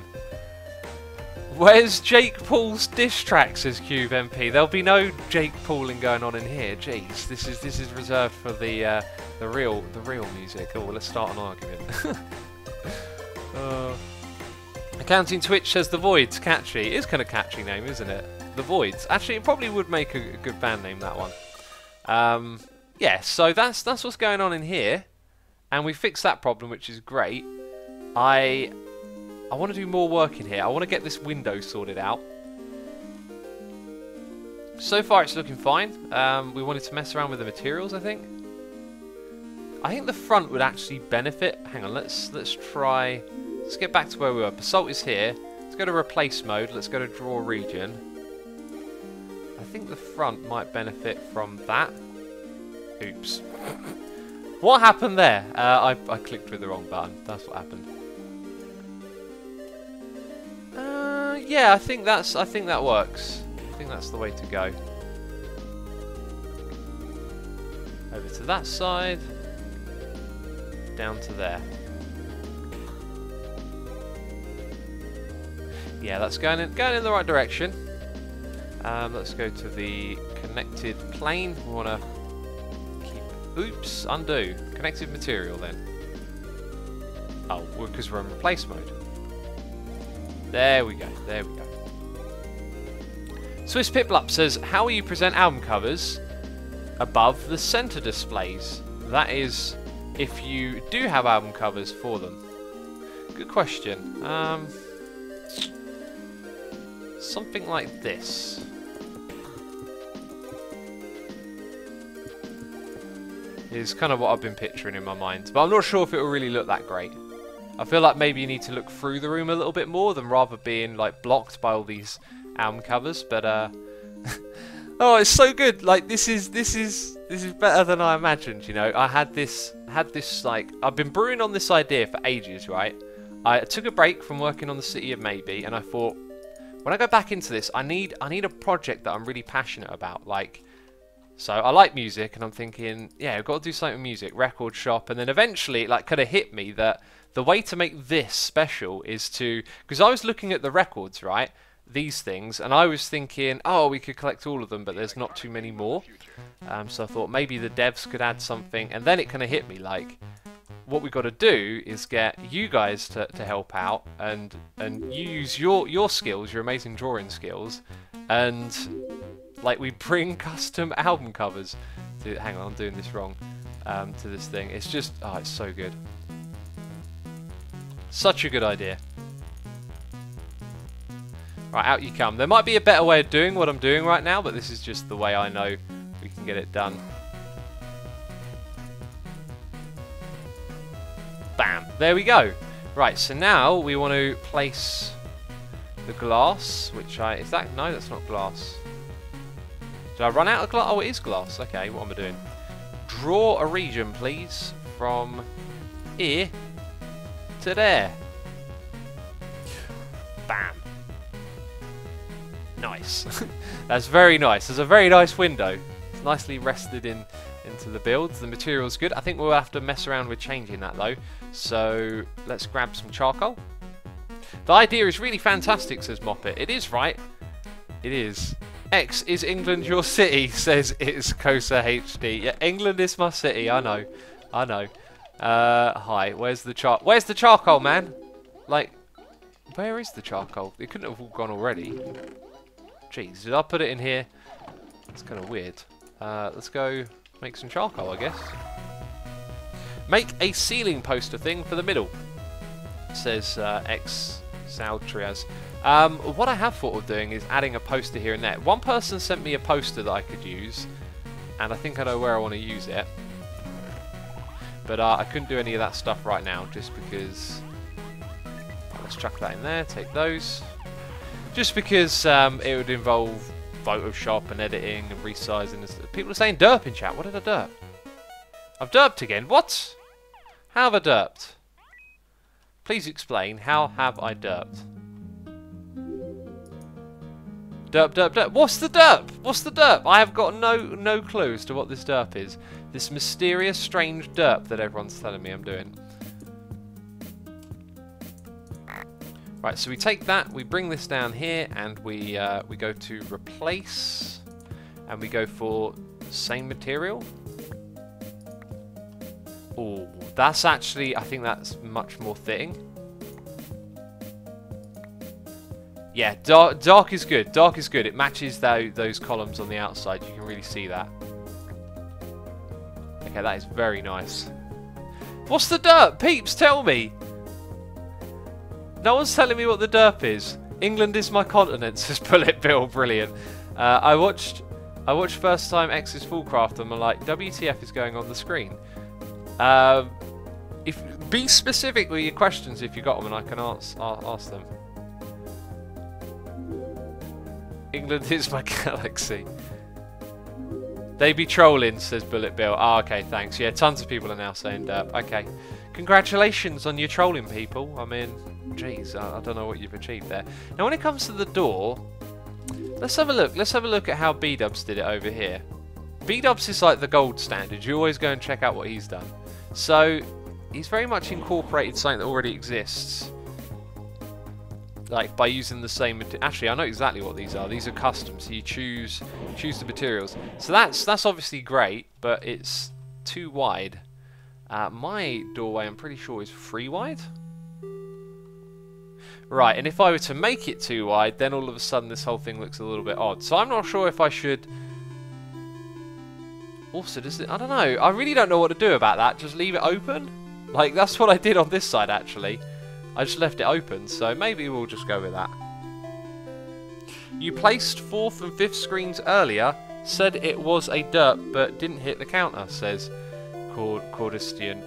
Where's Jake Paul's diss track, says Cube MP. There'll be no Jake Pauling going on in here. Jeez, this is reserved for the real music. Oh, well, let's start an argument. Accounting Twitch says The Void's catchy. It is kind of a catchy name, isn't it? The Voids. Actually, it probably would make a good band name, that one. Yeah, so that's what's going on in here. And we fixed that problem, which is great. I want to do more work in here. I want to get this window sorted out. So far, it's looking fine. We wanted to mess around with the materials, I think. I think the front would actually benefit. Hang on, let's try... Let's get back to where we were. Basalt is here. Let's go to replace mode. Let's go to draw region. I think the front might benefit from that. Oops. What happened there? I clicked with the wrong button. That's what happened. Yeah, I think that works. I think that's the way to go. Over to that side. Down to there. Yeah, that's going in the right direction. Let's go to the connected plane. We want to keep... Oops, undo. Connected material then. Oh, well, because we're in replace mode. There we go, there we go. Swiss Piplup says, how will you present album covers above the center displays? That is, if you do have album covers for them. Good question. Something like this. Is kind of what I've been picturing in my mind. But I'm not sure if it will really look that great. I feel like maybe you need to look through the room a little bit more than rather being like blocked by all these album covers. But oh, it's so good. Like this is better than I imagined. You know, I had this like I've been brewing on this idea for ages, right? I took a break from working on the City of Maybe, and I thought, when I go back into this, I need a project that I'm really passionate about. Like, so I like music, and I'm thinking, yeah, I've got to do something with music, record shop, and then eventually it like kind of hit me that the way to make this special is to, because I was looking at the records, right, these things, and I was thinking, oh, we could collect all of them, but there's not too many more. So I thought maybe the devs could add something, and then it kind of hit me like, what we've got to do is get you guys to help out and you use your skills, your amazing drawing skills, and like we bring custom album covers to, hang on, I'm doing this wrong, to this thing. It's just, oh, it's so good. Such a good idea. Right, out you come. There might be a better way of doing what I'm doing right now, but this is just the way I know we can get it done. Bam! There we go. Right, so now we want to place the glass, which is that? No, that's not glass. Did I run out of glass? Oh, it is glass. Okay, what am I doing? Draw a region, please, from here to there. Bam! Nice. That's very nice. There's a very nice window. It's nicely rested into the builds. The material's good. I think we'll have to mess around with changing that though. So let's grab some charcoal. The idea is really fantastic, says Moppet. It is, right? It is. X, is England your city? Says it's Kosa HD. Yeah, England is my city. I know. I know. Hi. Where's the charcoal, man? Like, where is the charcoal? It couldn't have all gone already. Jeez, did I put it in here? It's kind of weird. Let's go make some charcoal, I guess. Make a ceiling poster thing for the middle, says X Saltrias. What I have thought of doing is adding a poster here and there. One person sent me a poster that I could use, and I think I know where I want to use it. But I couldn't do any of that stuff right now, just because... Let's chuck that in there, take those. Just because it would involve Photoshop and editing and resizing. People are saying derp in chat. What did I derp? I've derped again. What? How have I derped? Please explain. How have I derped? Derp, derp, derp. What's the derp? What's the derp? I have got no clue as to what this derp is. This mysterious, strange derp that everyone's telling me I'm doing. Right, so we take that, we bring this down here, and we go to replace, and we go for same material. Oh, that's actually, I think that's much more fitting. Yeah, dark is good. Dark is good. It matches those columns on the outside. You can really see that. Okay, that is very nice. What's the derp? Peeps, tell me. No one's telling me what the derp is. England is my continent, says Bullet Bill. Brilliant. I watched first time X's Foolcraft and I'm like, WTF is going on the screen. Be specific with your questions if you got them and I can ask them. England is my galaxy. They be trolling, says Bullet Bill. Oh, okay, thanks. Yeah, tons of people are now saying derp. Okay. Congratulations on your trolling, people. I mean, jeez, I don't know what you've achieved there. Now, when it comes to the door, let's have a look. Let's have a look at how B-Dubs did it over here. B-Dubs is like the gold standard. You always go and check out what he's done. So, he's very much incorporated something that already exists. Like, by using the same... Actually, I know exactly what these are. These are custom, so you choose the materials. So that's obviously great, but it's too wide. My doorway, I'm pretty sure, is 3 wide. Right, and if I were to make it 2 wide, then all of a sudden this whole thing looks a little bit odd. So I'm not sure if I should... Also, does it... I don't know. I really don't know what to do about that. Just leave it open? Like, that's what I did on this side, actually. I just left it open, so maybe we'll just go with that. You placed 4th and 5th screens earlier. Said it was a derp, but didn't hit the counter, says Cordistian.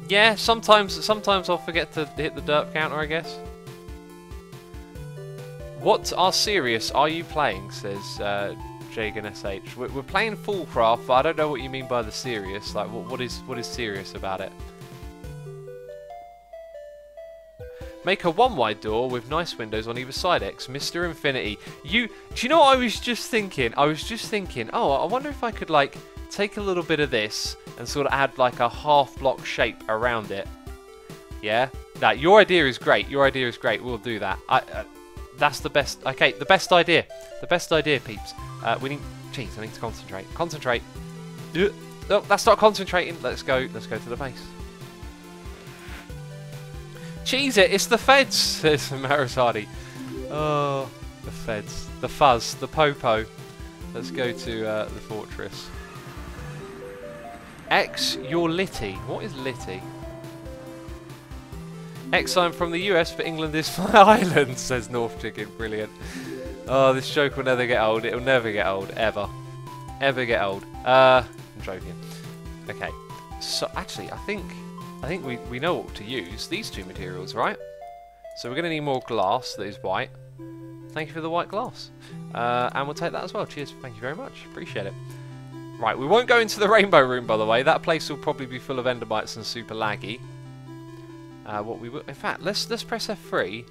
Yeah, sometimes I'll forget to hit the derp counter, I guess. What are serious are you playing, says Jagan SH. We're playing Foolcraft, but I don't know what you mean by the serious. Like, what is serious about it? Make a 1 wide door with nice windows on either side, X. Mr. Infinity. Do you know what I was just thinking? I was just thinking, oh, I wonder if I could, like, take a little bit of this and sort of add, like, a half-block shape around it. Yeah? Now, your idea is great. Your idea is great. We'll do that. That's the best. Okay, the best idea. The best idea, peeps. We need... Jeez, I need to concentrate. Concentrate. No, that's not concentrating. Let's go to the base. Cheese it, it's the feds, says Marisardi. Oh, the feds. The fuzz, the popo. Let's go to the fortress. X, you're litty. What is litty? X, I'm from the US, but England is my island, says North Chicken. Brilliant. Oh, this joke will never get old. It'll never get old, ever. Ever get old. I'm joking. Okay. So, actually, I think we know what to use. These 2 materials, right? So we're going to need more glass that is white. Thank you for the white glass. And we'll take that as well. Cheers. Thank you very much. Appreciate it. Right, we won't go into the rainbow room, by the way. That place will probably be full of endermites and super laggy. In fact, let's press F3.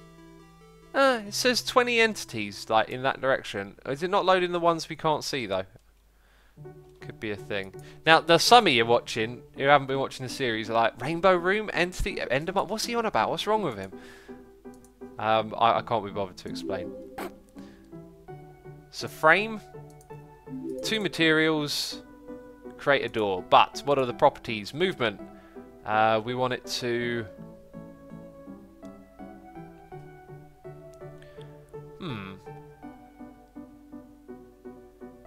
It says 20 entities, like, in that direction. Is it not loading the ones we can't see, though? Could be a thing. Now, there's some of you watching who haven't been watching the series are like, Rainbow Room, Entity, Endermite, what's he on about? What's wrong with him? I can't be bothered to explain. So, frame, 2 materials, create a door. But, what are the properties? Movement. We want it to...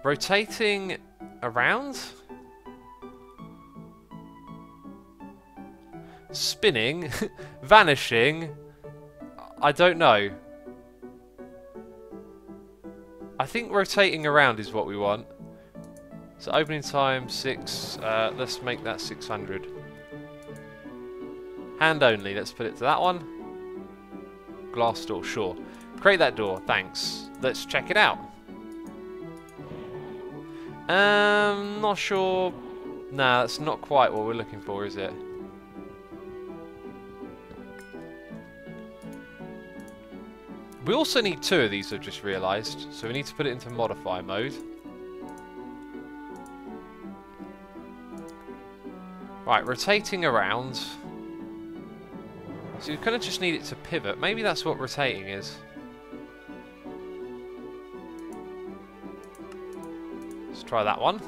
Rotating around? Spinning? Vanishing? I don't know. I think rotating around is what we want. So opening time 6. Let's make that 600. Hand only. Let's put it to that one. Glass door, sure. Create that door. Thanks. Let's check it out. Not sure. Nah, that's not quite what we're looking for, is it? We also need 2 of these, I've just realised. So we need to put it into modify mode. Right, rotating around. So you kind of just need it to pivot. Maybe that's what rotating is. Let's try that one.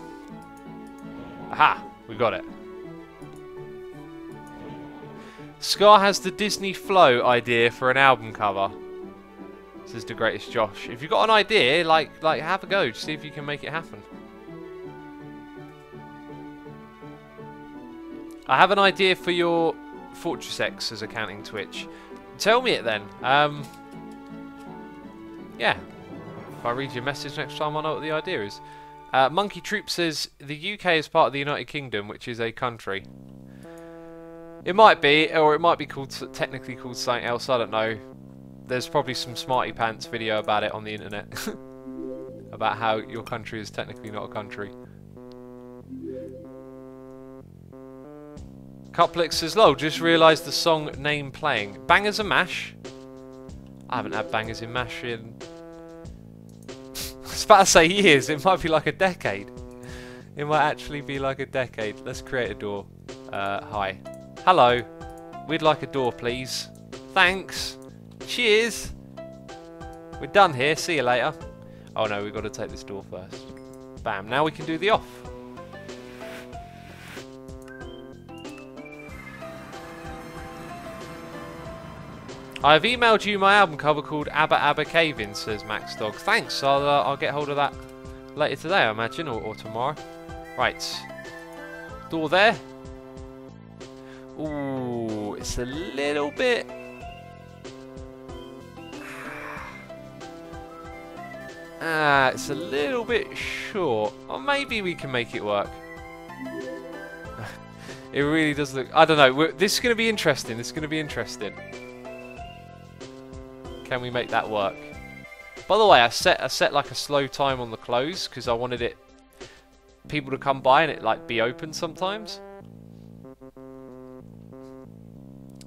Aha! We got it. Scar has the Disney Flow idea for an album cover. This is the greatest Josh. If you've got an idea, like have a go. Just see if you can make it happen. I have an idea for your Fortress X as accounting Twitch. Tell me it then. Yeah. If I read your message next time, I know what the idea is. Monkey Troop says the UK is part of the United Kingdom, which is a country. It might be, or it might be called technically called something else. I don't know. There's probably some Smarty Pants video about it on the internet. About how your country is technically not a country. Couplix says, lol, just realised the song name playing. Bangers and Mash? I haven't had Bangers in Mash in... I was about to say years, it might be like a decade. It might actually be like a decade. Let's create a door. Hi. Hello. We'd like a door, please. Thanks. Cheers. We're done here. See you later. Oh no, we've got to take this door first. Bam. Now we can do the off. I've emailed you my album cover called Abba Abba Cave In, says Max Dog. Thanks, I'll get hold of that later today, I imagine, or tomorrow. Right. Door there. Ooh, it's a little bit... it's a little bit short. Or maybe we can make it work. It really does look... I don't know. This is going to be interesting. This is going to be interesting. Can we make that work? By the way, I set like a slow time on the close because I wanted people to come by and it like be open sometimes.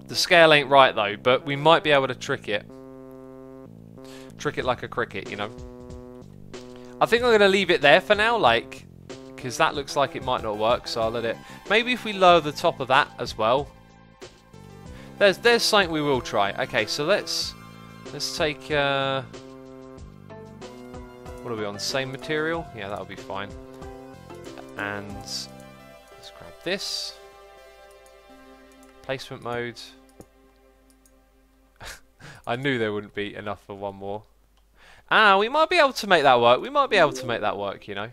The scale ain't right though, but we might be able to trick it. Trick it like a cricket, you know. I think I'm going to leave it there for now, like, because that looks like it might not work, so I'll let it... Maybe if we lower the top of that as well. There's something we will try. Okay, so let's take... what are we on? Same material? Yeah, that'll be fine. And let's grab this. Placement mode. I knew there wouldn't be enough for one more. Ah, we might be able to make that work. We might be able to make that work, you know.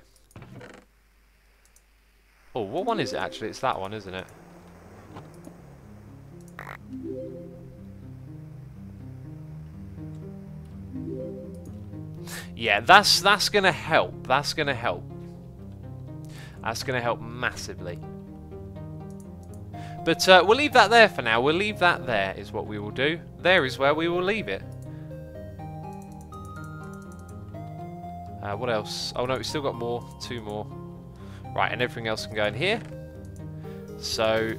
Oh, what one is it actually? It's that one, isn't it? Yeah, that's gonna help. That's gonna help. That's gonna help massively. But we'll leave that there for now. We'll leave that there is what we will do. There is where we will leave it. What else? Oh no, we've still got more. 2 more. Right, and everything else can go in here. So,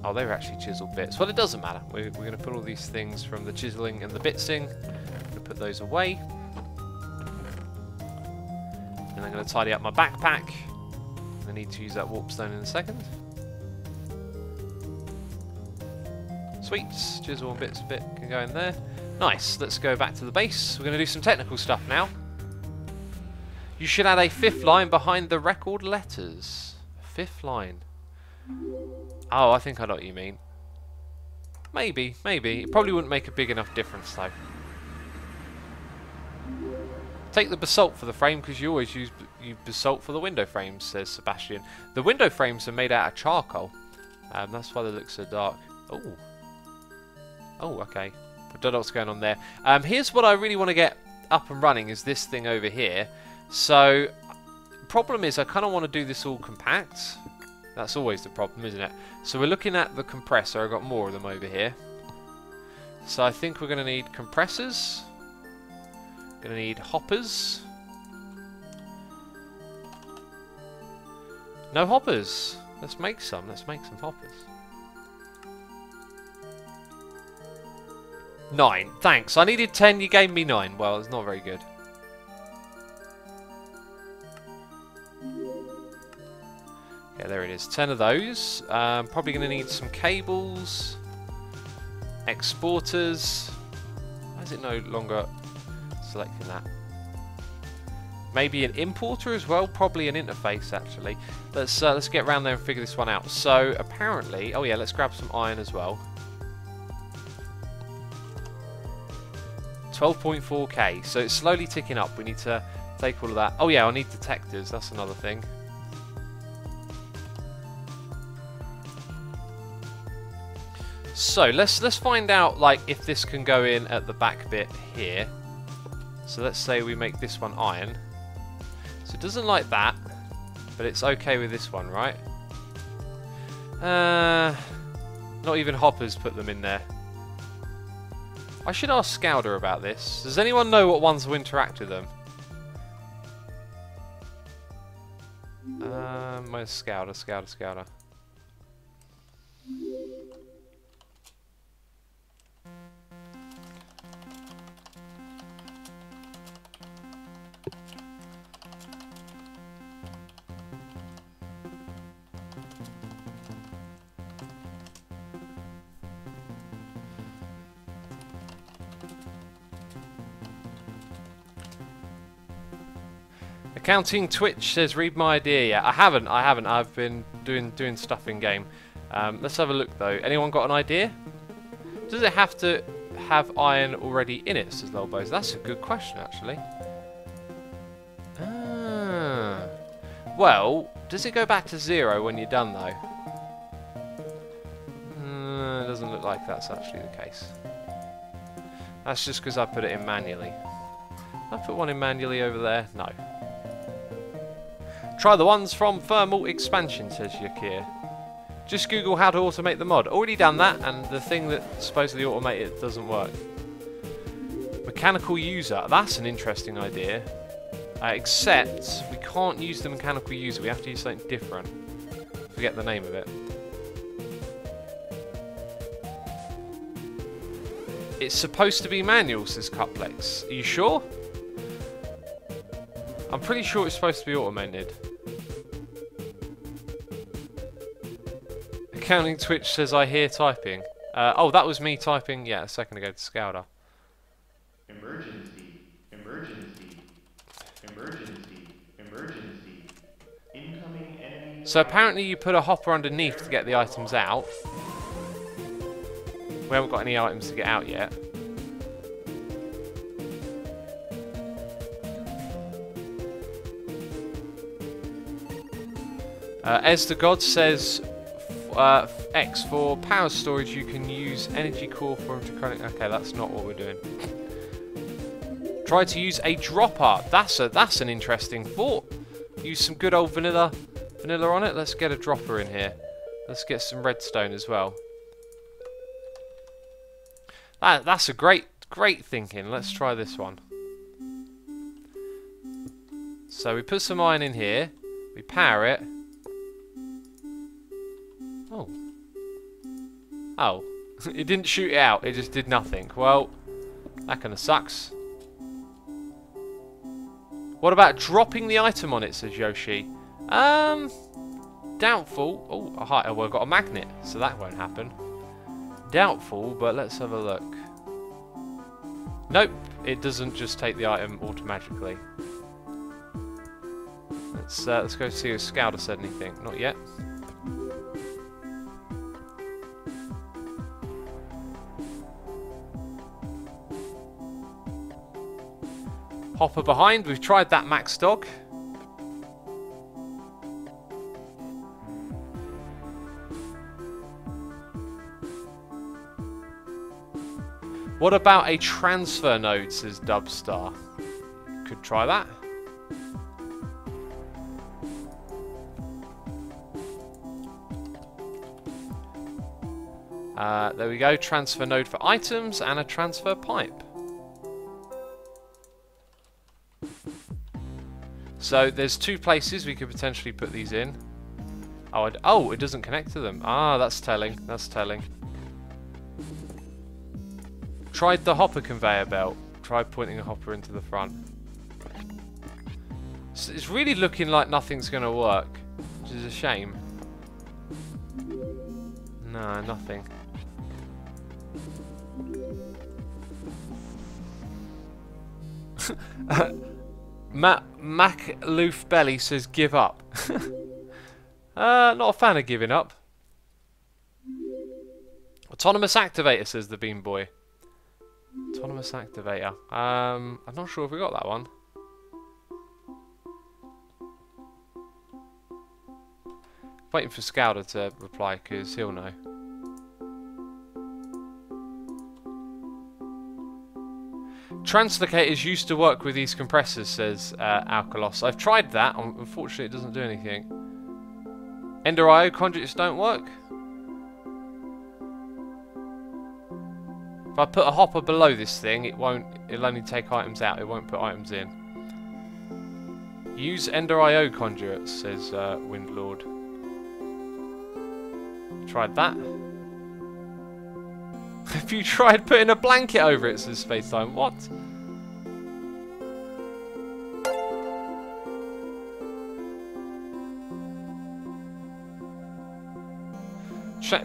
oh, they were actually chiseled bits. Well, it doesn't matter. We're going to put all these things from the chiseling and the bitsing. I'm going to put those away. And I'm going to tidy up my backpack. I need to use that warpstone in a second. Sweet. Chisel and bits bit can go in there. Nice. Let's go back to the base. We're going to do some technical stuff now. You should add a 5th line behind the record letters. 5th line. Oh, I think I know what you mean. Maybe, maybe. It probably wouldn't make a big enough difference, though. Take the basalt for the frame, because you always use basalt for the window frames, says Sebastian. The window frames are made out of charcoal. That's why they look so dark. Oh. Oh, okay. I don't know what's going on there. Here's what I really want to get up and running, is this thing over here. So, problem is I kind of want to do this all compact. That's always the problem, isn't it? So we're looking at the compressor. I've got more of them over here. So I think we're going to need compressors. Going to need hoppers. No hoppers. Let's make some. Let's make some hoppers. 9. Thanks. I needed 10. You gave me 9. Well, it's not very good. Yeah, there it is. 10 of those. Probably going to need some cables. Exporters. Why is it no longer selecting that? Maybe an importer as well. Probably an interface, actually. Let's get around there and figure this one out. So, apparently... Oh, yeah, let's grab some iron as well. 12.4k. So, it's slowly ticking up. We need to take all of that. Oh, yeah, I need detectors. That's another thing. So let's find out like if this can go in at the back bit here. So let's say we make this one iron. So it doesn't like that, but it's okay with this one, right? Not even hoppers put them in there. I should ask Scouder about this. Does anyone know what ones will interact with them? Where's Scouder? Scouder. Accounting Twitch says read my idea. Yeah, I haven't. I've been doing stuff in game. Let's have a look though. Anyone got an idea? Does it have to? have iron already in it, says Lolbos. That's a good question, actually. Ah. Well, does it go back to 0 when you're done, though? It doesn't look like that's actually the case. That's just because I put it in manually. I put one in manually over there? No. Try the ones from Thermal Expansion, says Yakir. Just Google how to automate the mod. Already done that, and the thing that supposedly automate it doesn't work. Mechanical user. That's an interesting idea. Except we can't use the mechanical user. We have to use something different. Forget the name of it. It's supposed to be manual, says Cuplex. Are you sure? I'm pretty sure it's supposed to be automated. Accounting Twitch says I hear typing. Oh, that was me typing, yeah, a second ago to Scouter. Emergency, emergency, emergency, emergency. Incoming enemy. So apparently you put a hopper underneath to get the items out. We haven't got any items to get out yet. As the God says, X for power storage, you can use energy core for him to chronic. Okay, that's not what we're doing. Try to use a dropper. That's an interesting thought. Use some good old vanilla on it. Let's get a dropper in here. Let's get some redstone as well. That's a great thinking. Let's try this one. So we put some iron in here. We power it. Oh, it didn't shoot it out, it just did nothing. Well, that kind of sucks. What about dropping the item on it, says Yoshi. Doubtful. Oh, hi, well, I've got a magnet, so that won't happen. Doubtful, but let's have a look. Nope, it doesn't just take the item automatically. Let's go see if Scouter said anything. Not yet. Hopper behind, we've tried that Max Dog. What about a transfer node, says Dubstar. Could try that. There we go, transfer node for items and a transfer pipe. So there's two places we could potentially put these in. Oh, it doesn't connect to them. Ah, that's telling. That's telling. Tried the hopper conveyor belt. Tried pointing a hopper into the front. So it's really looking like nothing's going to work, which is a shame. No, nothing. Mac Loof Belly says give up. Not a fan of giving up. Autonomous activator, says the Bean Boy. Autonomous activator. I'm not sure if we got that one. Waiting for Scouter to reply because he'll know. Translocators used to work with these compressors, says Alkalos. I've tried that. Unfortunately, it doesn't do anything. Ender IO conduits don't work. If I put a hopper below this thing, it won't. It'll only take items out. It won't put items in. Use Ender IO conduits, says Windlord. Tried that. Have you tried putting a blanket over it, says Spacetime? What?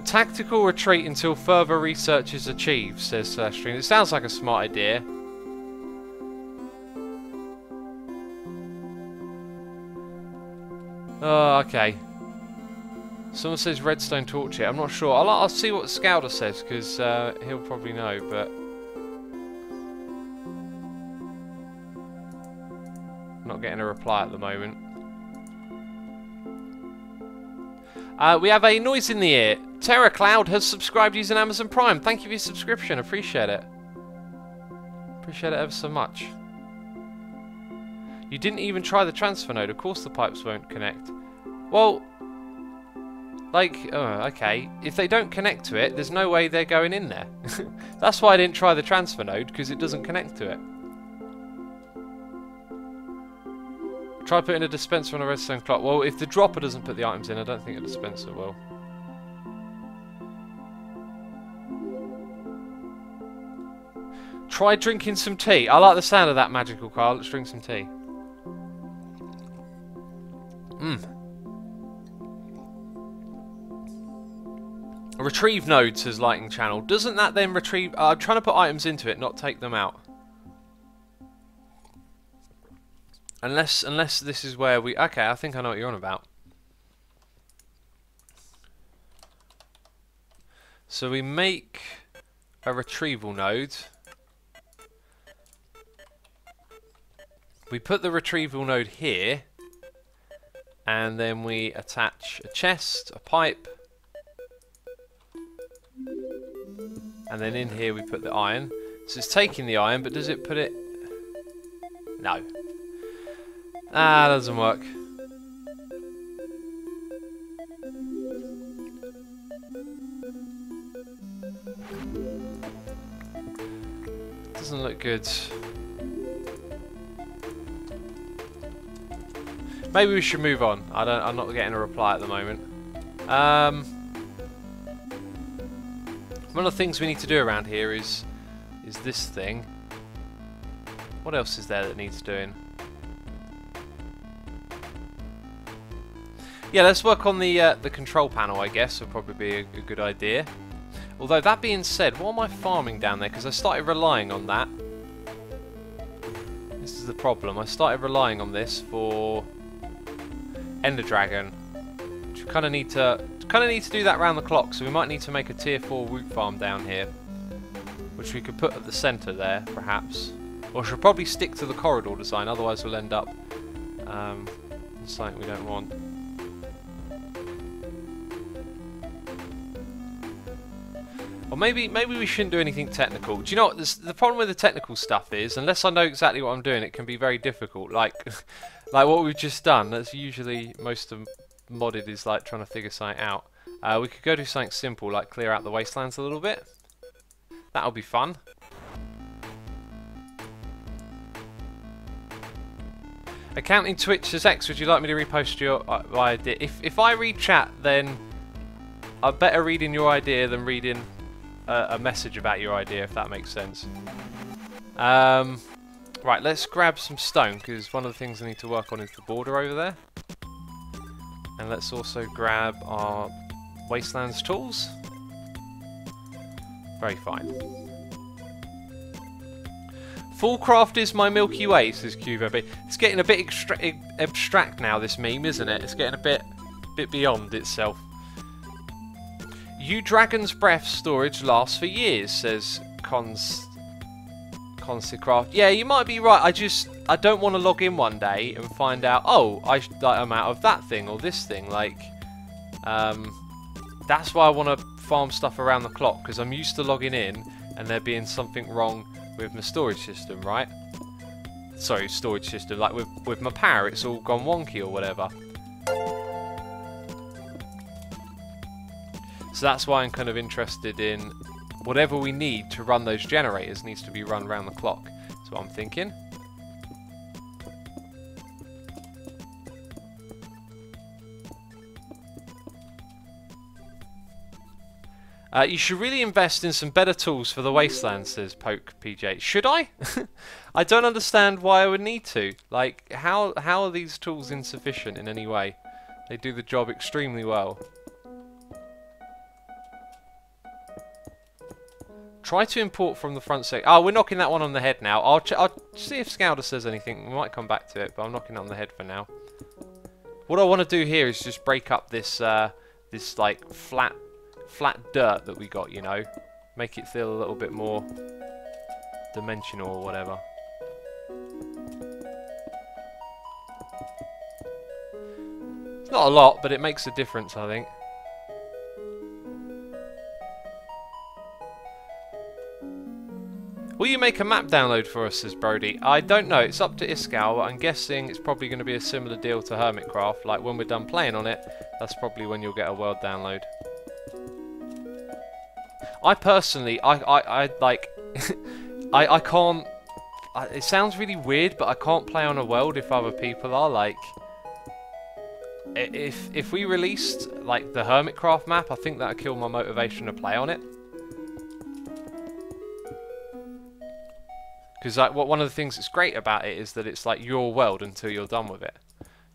Tactical retreat until further research is achieved, says Stream. It sounds like a smart idea. Oh, okay. Someone says redstone torch here. I'm not sure. I'll see what Scouter says because he'll probably know. But getting a reply at the moment. We have a noise in the ear. Terra Cloud has subscribed using Amazon Prime. Thank you for your subscription. Appreciate it. Appreciate it ever so much. You didn't even try the transfer node. Of course the pipes won't connect. Well, like, okay. If they don't connect to it, there's no way they're going in there. That's why I didn't try the transfer node, because it doesn't connect to it. Try putting a dispenser on a redstone clock. Well, if the dropper doesn't put the items in, I don't think a dispenser will. Try drinking some tea. I like the sound of that, Magical Carl. Let's drink some tea. Retrieve node, says Lighting Channel. Doesn't that then retrieve... I'm trying to put items into it, not take them out. Unless this is where we... Okay, I think I know what you're on about. So we make a retrieval node. We put the retrieval node here. And then we attach a chest, a pipe. And then in here we put the iron. So it's taking the iron, but does it put it... No. Ah, that doesn't work. Doesn't look good. Maybe we should move on. I'm not getting a reply at the moment. One of the things we need to do around here is this thing. What else is there that needs doing? Yeah, let's work on the control panel, I guess, would probably be a good idea. Although, that being said, what am I farming down there? Because I started relying on that. This is the problem. I started relying on this for Ender Dragon. Which we kind of need to do that round the clock, so we might need to make a tier 4 root farm down here. Which we could put at the centre there, perhaps. Or should probably stick to the corridor design, otherwise we'll end up in something we don't want. Or maybe we shouldn't do anything technical. Do you know what the problem with the technical stuff is? Unless I know exactly what I'm doing, it can be very difficult. Like what we've just done. That's usually most of modded is like trying to figure something out. We could go do something simple, like clear out the wastelands a little bit. That'll be fun. Accounting Twitch says, X, would you like me to repost your idea? If I read chat, then I'm better reading your idea than reading a message about your idea, if that makes sense. Right, let's grab some stone, because one of the things I need to work on is the border over there. And let's also grab our Wastelands tools. Very fine. Foolcraft is my Milky Way, says QVB. It's getting a bit abstract now, this meme, isn't it? It's getting a bit beyond itself. You Dragon's Breath storage lasts for years, says Consecraft. Yeah, you might be right. I don't want to log in one day and find out, oh, I'm out of that thing or this thing. Like, that's why I want to farm stuff around the clock, because I'm used to logging in and there being something wrong with my storage system, right? Sorry, storage system. Like with my power, it's all gone wonky or whatever. So that's why I'm kind of interested in whatever we need to run those generators needs to be run round the clock. That's what I'm thinking. You should really invest in some better tools for the wasteland, says Poke PJ. Should I? I don't understand why I would need to. Like, how are these tools insufficient in any way? They do the job extremely well. Try to import from the front section. Oh, we're knocking that one on the head now. I'll see if Scouter says anything. We might come back to it, but I'm knocking it on the head for now. What I want to do here is just break up this this like flat dirt that we got, you know. Make it feel a little bit more dimensional or whatever. Not a lot, but it makes a difference, I think. Will you make a map download for us, says Brody? I don't know, it's up to Iskal, but I'm guessing it's probably going to be a similar deal to Hermitcraft. Like, when we're done playing on it, that's probably when you'll get a world download. I personally, I like, I can't, it sounds really weird, but I can't play on a world if other people are, like, if we released, like, the Hermitcraft map, I think that would kill my motivation to play on it. Because like, one of the things that's great about it is that it's like your world until you're done with it,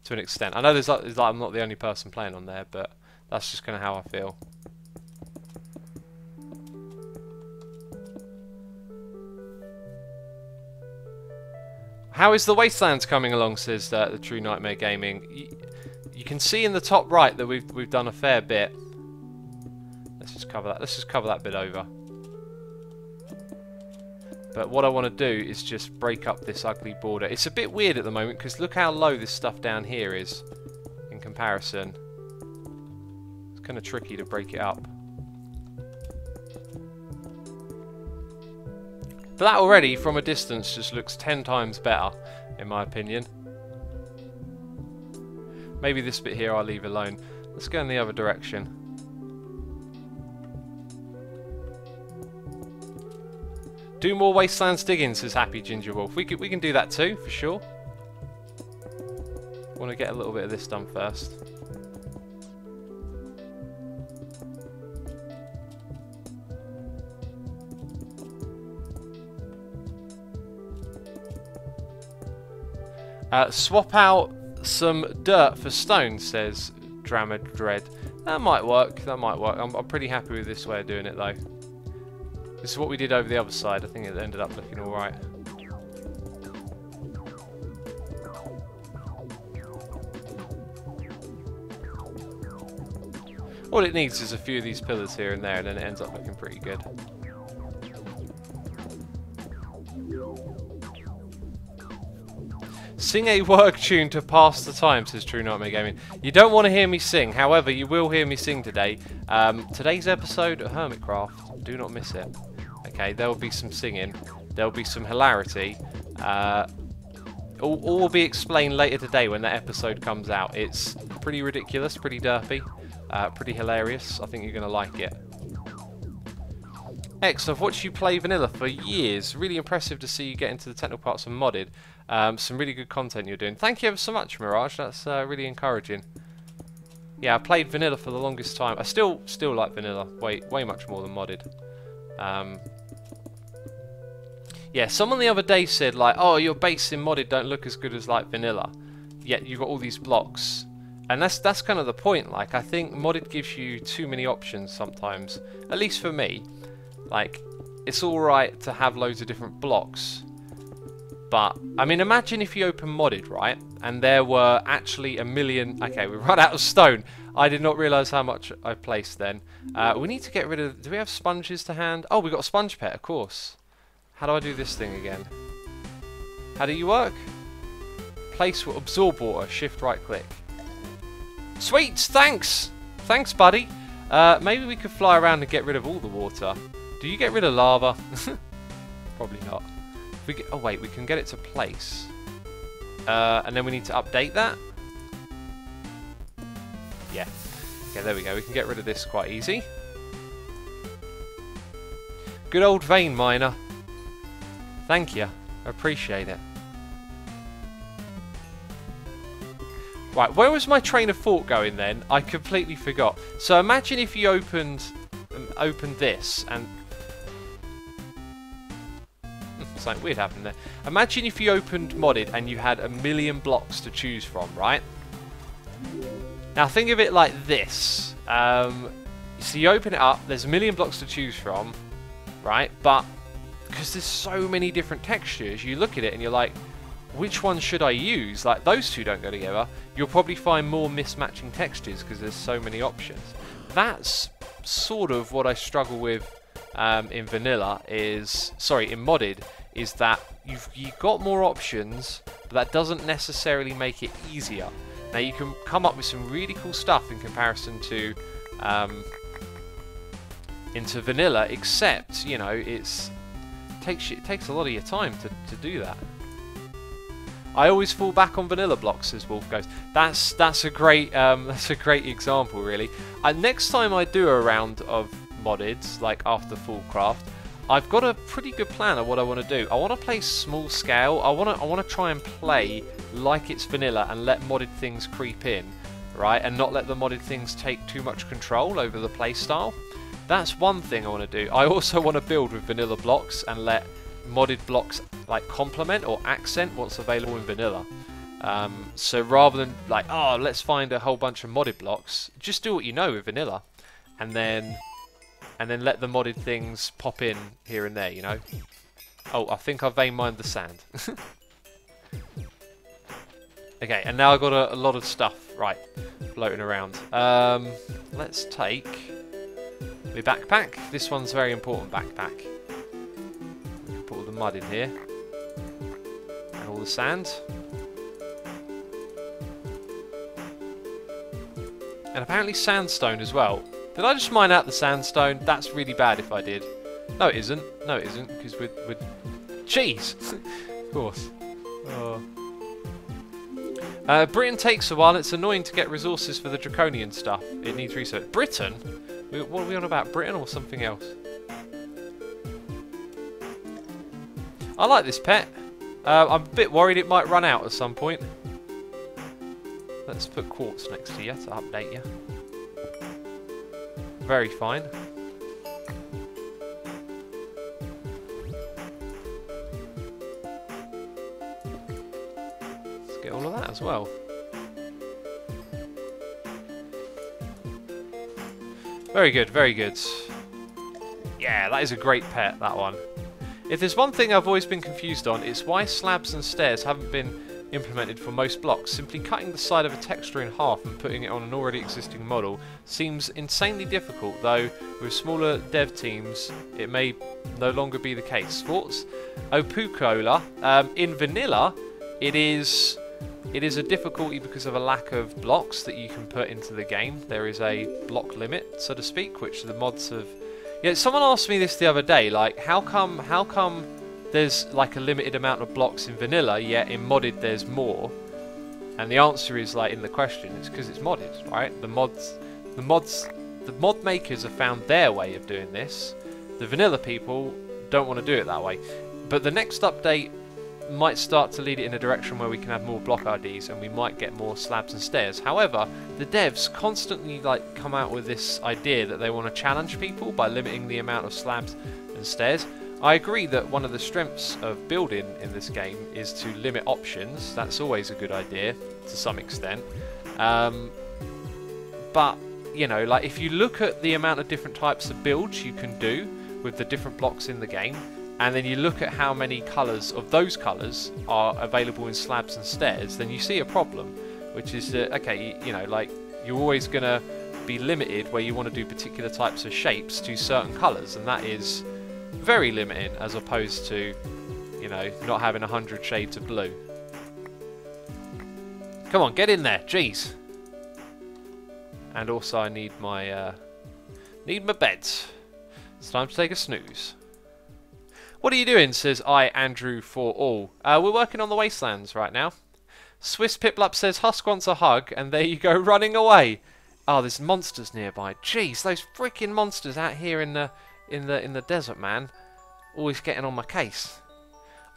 to an extent. I know there's like I'm not the only person playing on there, but that's just kind of how I feel. How is the Wastelands coming along, says the True Nightmare Gaming. You can see in the top right that we've done a fair bit. Let's just cover that. Let's just cover that bit over. But what I want to do is just break up this ugly border. It's a bit weird at the moment because look how low this stuff down here is in comparison. It's kind of tricky to break it up. But that already, from a distance, just looks 10 times better, in my opinion. Maybe this bit here I'll leave alone. Let's go in the other direction. Do more Wastelands digging, says Happy Ginger Wolf. We can do that too, for sure. Want to get a little bit of this done first. Swap out some dirt for stone, says Drama Dread. That might work. That might work. I'm pretty happy with this way of doing it, though. This is what we did over the other side. I think it ended up looking alright. All it needs is a few of these pillars here and there, and then it ends up looking pretty good. Sing a work tune to pass the time, says True Nightmare Gaming. You don't want to hear me sing, however, you will hear me sing today. Today's episode of Hermitcraft, do not miss it. Okay, there will be some singing, there will be some hilarity. All will be explained later today when that episode comes out. It's pretty ridiculous, pretty derpy, pretty hilarious. I think you're going to like it. X, I've watched you play vanilla for years. Really impressive to see you get into the technical parts and modded. Some really good content you're doing. Thank you ever so much, Mirage. That's really encouraging. Yeah, I played vanilla for the longest time. I still like vanilla way much more than modded. Yeah, someone the other day said like, oh, your base in modded don't look as good as like vanilla. Yet you've got all these blocks. And that's kind of the point. Like, I think modded gives you too many options sometimes. At least for me. Like, it's alright to have loads of different blocks. But, I mean, imagine if you open modded, right? And there were actually a million... Okay, we run out of stone. I did not realise how much I placed then. We need to get rid of... Do we have sponges to hand? Oh, we got a sponge pet, of course. How do I do this thing again? How do you work? Place will absorb water. Shift right click. Sweet, thanks! Thanks, buddy. Maybe we could fly around and get rid of all the water. Do you get rid of lava? Probably not. If we get, oh wait, we can get it to place. And then we need to update that. Yeah. Okay, there we go. We can get rid of this quite easy. Good old vein miner. Thank you. I appreciate it. Right, where was my train of thought going then? I completely forgot. So imagine if you opened this and... Something weird happened there. Imagine if you opened modded and you had a million blocks to choose from, right? Now think of it like this. So you open it up, there's a million blocks to choose from, right? But because there's so many different textures, you look at it and you're like, which one should I use? Like, those two don't go together. You'll probably find more mismatching textures because there's so many options. That's sort of what I struggle with in vanilla is... Sorry, in modded, is that you've got more options, but that doesn't necessarily make it easier. Now you can come up with some really cool stuff in comparison to into vanilla, except, you know, it takes a lot of your time to do that. I always fall back on vanilla blocks, says Wolf Ghost. That's a great example, really. Next time I do a round of moddeds, like after Foolcraft, I've got a pretty good plan of what I want to do. I want to play small scale. I want to try and play like it's vanilla and let modded things creep in, right? And not let the modded things take too much control over the playstyle. That's one thing I want to do. I also want to build with vanilla blocks and let modded blocks like complement or accent what's available in vanilla. So rather than like, oh, let's find a whole bunch of modded blocks, just do what you know with vanilla, and then let the modded things pop in here and there, you know. Oh, I think I vein mined the sand. Okay, and now I've got a lot of stuff, right, floating around. Let's take my backpack. This one's very important backpack. We can put all the mud in here. And all the sand. And apparently sandstone as well. Did I just mine out the sandstone? That's really bad if I did. No, it isn't. No, it isn't, because we're... Cheese! Of course. Oh. Britain takes a while. It's annoying to get resources for the draconian stuff. It needs research. Britain? What are we on about? Britain or something else? I like this pet. I'm a bit worried it might run out at some point. Let's put quartz next to you to update you. Very fine. Let's get all of that as well. Very good, very good. Yeah, that is a great pet, that one. If there's one thing I've always been confused on, it's why slabs and stairs haven't been implemented for most blocks. Simply cutting the side of a texture in half and putting it on an already existing model seems insanely difficult, though with smaller dev teams it may no longer be the case. Thoughts? Opukola, in vanilla it is a difficulty because of a lack of blocks that you can put into the game. There is a block limit, so to speak, which the mods have... Yeah, someone asked me this the other day, like, how come there's like a limited amount of blocks in vanilla, yet in modded there's more? And the answer is, like, in the question, it's because it's modded, right? The mod makers have found their way of doing this. The vanilla people don't want to do it that way. But the next update might start to lead it in a direction where we can have more block IDs and we might get more slabs and stairs. However, the devs constantly like come out with this idea that they want to challenge people by limiting the amount of slabs and stairs. I agree that one of the strengths of building in this game is to limit options. That's always a good idea to some extent. But, you know, like if you look at the amount of different types of builds you can do with the different blocks in the game, and then you look at how many colours of those colours are available in slabs and stairs, then you see a problem, which is that, okay, you know, like, you're always going to be limited where you want to do particular types of shapes to certain colours, and that is very limiting as opposed to, you know, not having 100 shades of blue. Come on, get in there, jeez. And also I need my beds. It's time to take a snooze. What are you doing, says I, Andrew, for all. We're working on the wastelands right now. Swiss Piplup says Husk wants a hug, and there you go, running away. Oh, there's monsters nearby. Jeez, those freaking monsters out here in the desert, man. Always getting on my case.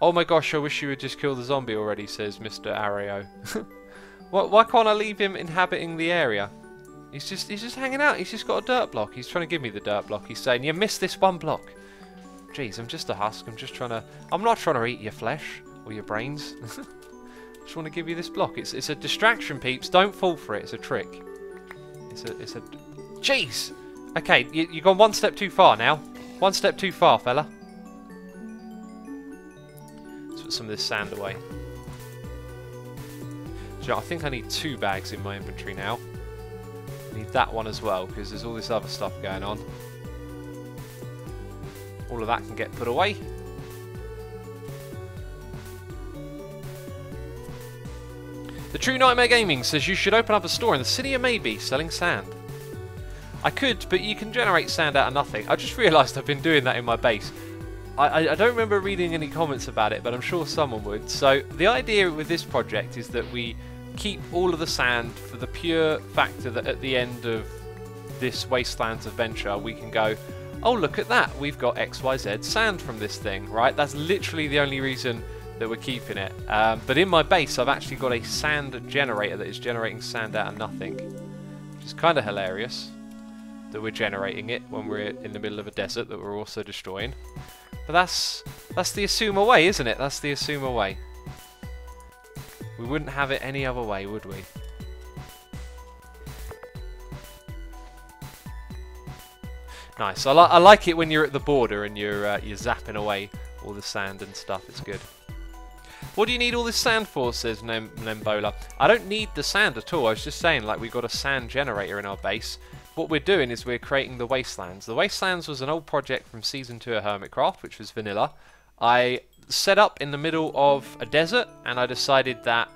Oh my gosh, I wish you would just kill the zombie already, says Mr. Ario. Why can't I leave him inhabiting the area? He's just hanging out. He's just got a dirt block. He's trying to give me the dirt block. He's saying, you missed this one block. Jeez, I'm just a husk. I'm not trying to eat your flesh or your brains. Just want to give you this block. It's a distraction, peeps. Don't fall for it. It's a trick. It's a. Jeez. Okay, you've gone one step too far now. One step too far, fella. Let's put some of this sand away. So I think I need 2 bags in my inventory now. I need that one as well because there's all this other stuff going on. All of that can get put away. The True Nightmare Gaming says you should open up a store in the city of Maybe selling sand. I could, but you can generate sand out of nothing. I just realised I've been doing that in my base. I don't remember reading any comments about it, but I'm sure someone would. So the idea with this project is that we keep all of the sand for the pure factor that at the end of this Wastelands adventure we can go, oh look at that, we've got XYZ sand from this thing, right? That's literally the only reason that we're keeping it. But in my base I've actually got a sand generator that is generating sand out of nothing, which is kind of hilarious that we're generating it when we're in the middle of a desert that we're also destroying. But that's the Asuma way, isn't it? That's the Asuma way. We wouldn't have it any other way, would we? Nice. I like it when you're at the border and you're zapping away all the sand and stuff. It's good. What do you need all this sand for? Says Nembola. I don't need the sand at all. I was just saying, like, we've got a sand generator in our base. What we're doing is we're creating the Wastelands. The Wastelands was an old project from Season 2 of Hermitcraft, which was vanilla. I set up in the middle of a desert, and I decided that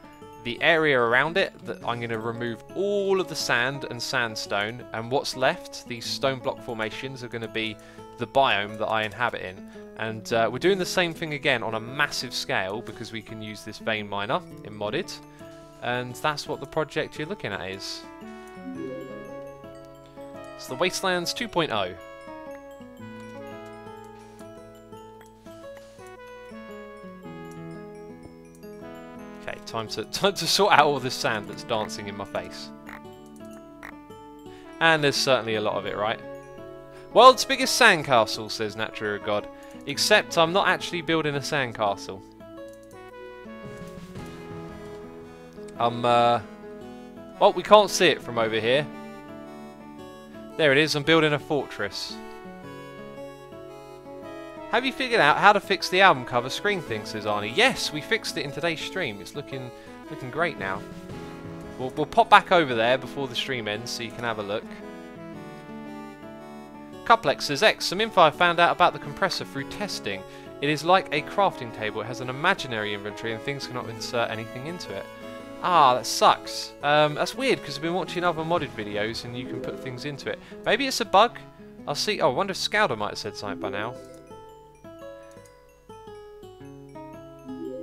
the area around it, that I'm going to remove all of the sand and sandstone, and what's left, these stone block formations, are going to be the biome that I inhabit in. And we're doing the same thing again on a massive scale, because we can use this vein miner in modded, and that's what the project you're looking at is. It's the Wastelands 2.0. Okay, time to sort out all this sand that's dancing in my face. And there's certainly a lot of it, right? World's biggest sandcastle, says Natura God. Except I'm not actually building a sandcastle. Well, we can't see it from over here. There it is, I'm building a fortress. Have you figured out how to fix the album cover screen thing, says Arnie? Yes, we fixed it in today's stream. It's looking great now. We'll pop back over there before the stream ends so you can have a look. Cuplex says, X, some info I found out about the compressor through testing. It is like a crafting table. It has an imaginary inventory and things cannot insert anything into it. Ah, that sucks. That's weird because I've been watching other modded videos and you can put things into it. Maybe it's a bug? I'll see. Oh, I wonder if Scouter might have said something by now.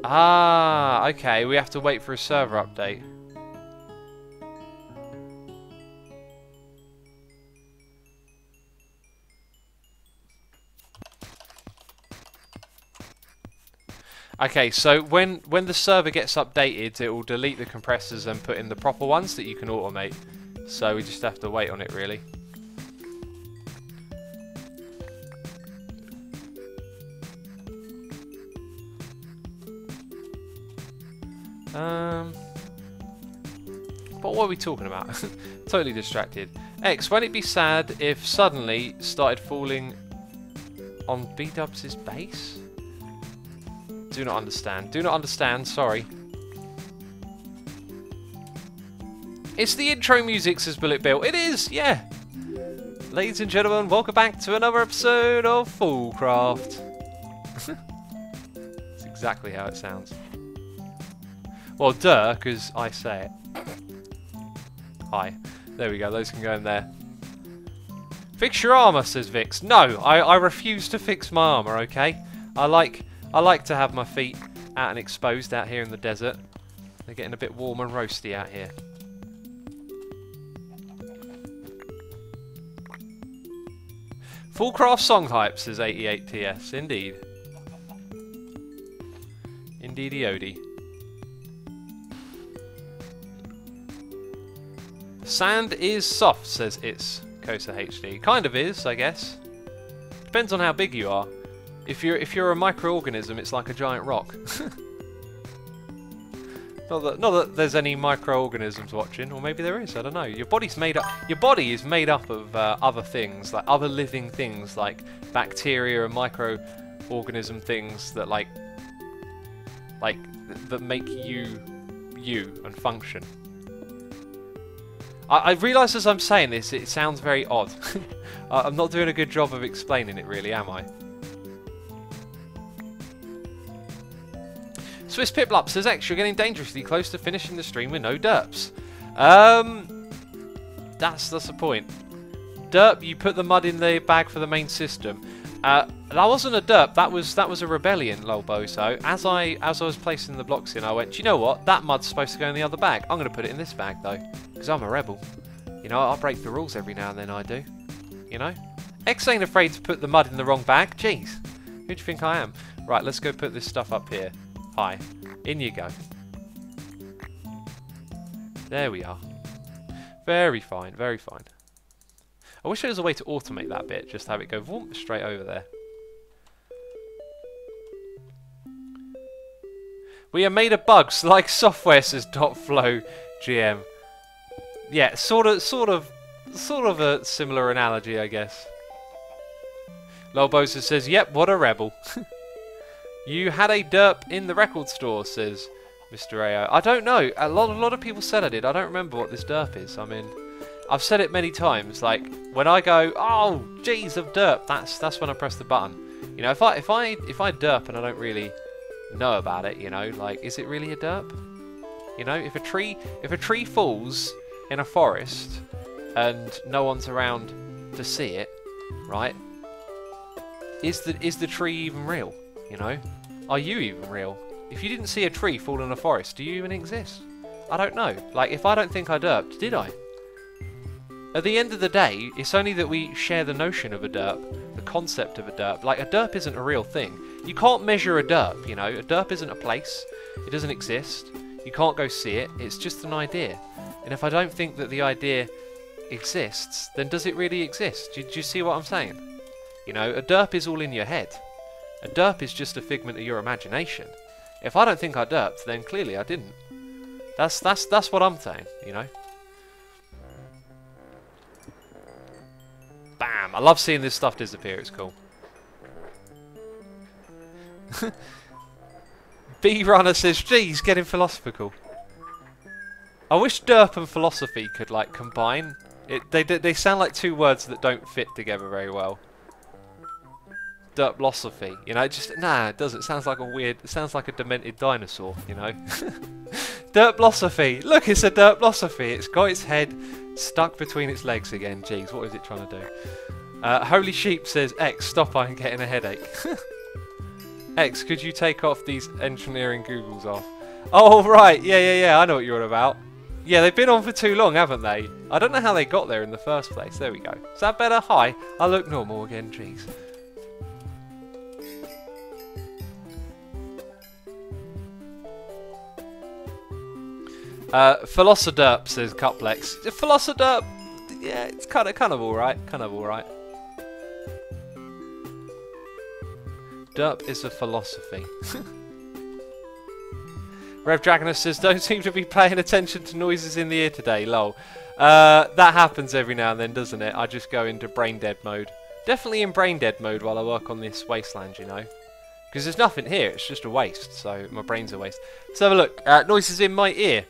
Ah, okay. We have to wait for a server update. Okay, so when the server gets updated, it will delete the compressors and put in the proper ones that you can automate. So we just have to wait on it, really. But what are we talking about? Totally distracted. X, won't it be sad if suddenly started falling on B-Dubs' base? Do not understand. Do not understand, sorry. It's the intro music, says Bullet Bill. It is, yeah. Ladies and gentlemen, welcome back to another episode of Foolcraft. That's exactly how it sounds. Well, duh, because I say it. Hi. There we go, those can go in there. Fix your armour, says Vix. No, I refuse to fix my armour, okay? I like to have my feet out and exposed out here in the desert. They're getting a bit warm and roasty out here. Foolcraft song hype, says 88TS. Indeed. Indeedy-ody. Sand is soft, says It's Kosa HD. Kind of is, I guess. Depends on how big you are. If you're a microorganism, it's like a giant rock. not that there's any microorganisms watching, or maybe there is. I don't know. Your body's made up. Your body is made up of other things, like other living things, like bacteria and microorganism things that that make you and function. I realise as I'm saying this, it sounds very odd. I'm not doing a good job of explaining it, really, am I? Swiss Piplup says, X, you're getting dangerously close to finishing the stream with no derps. That's the point. Derp, you put the mud in the bag for the main system. That wasn't a derp, that was a rebellion, Lolbozo. As I was placing the blocks in, I went, you know what? That mud's supposed to go in the other bag. I'm going to put it in this bag, though. Because I'm a rebel. You know, I'll break the rules every now and then, I do. You know? X ain't afraid to put the mud in the wrong bag. Jeez. Who do you think I am? Right, let's go put this stuff up here. Hi. In you go. There we are. Very fine, very fine. I wish there was a way to automate that bit, just have it go whoop, straight over there. We are made of bugs, like software, says .flow GM. Yeah, sort of a similar analogy, I guess. Lolbosa says, yep, what a rebel. You had a derp in the record store, says Mr. AO. I don't know. A lot of people said I did. I don't remember what this derp is. I mean, I've said it many times. Like when I go, oh, geez, of derp. That's when I press the button. You know, if I derp and I don't really know about it, you know, like, is it really a derp? You know, if a tree falls in a forest and no one's around to see it, right? Is the tree even real? You know, are you even real? If you didn't see a tree fall in a forest, do you even exist? I don't know. Like, if I don't think I derped, did I? At the end of the day, it's only that we share the notion of a derp, the concept of a derp. Like, a derp isn't a real thing. You can't measure a derp, you know. A derp isn't a place. It doesn't exist. You can't go see it. It's just an idea. And if I don't think that the idea exists, then does it really exist? Do you see what I'm saying? You know, a derp is all in your head. A derp is just a figment of your imagination. If I don't think I derped, then clearly I didn't. That's what I'm saying, you know. Bam! I love seeing this stuff disappear, it's cool. B-Runner says, geez, getting philosophical. I wish derp and philosophy could, like, combine. They sound like two words that don't fit together very well. Derplosophy, you know, just nah, it doesn't. It sounds like it sounds like a demented dinosaur, you know. Derplosophy, look, it's a derplosophy. It's got its head stuck between its legs again. Jeez, what is it trying to do? Holy Sheep says, X, stop, I'm getting a headache. X, could you take off these engineering Googles off? Oh right, yeah, I know what you're on about. Yeah, they've been on for too long, haven't they? I don't know how they got there in the first place. There we go. Is that better? Hi, I look normal again. Jeez. Philosodurp says Cuplex. Philosodurp, yeah, it's kind of alright. Derp is a philosophy. Rev Dragonus says, don't seem to be paying attention to noises in the ear today, lol. That happens every now and then, doesn't it? I just go into brain dead mode. Definitely in brain dead mode while I work on this wasteland, you know. Because there's nothing here, it's just a waste, so my brain's a waste. Let's have a look. Noises in my ear.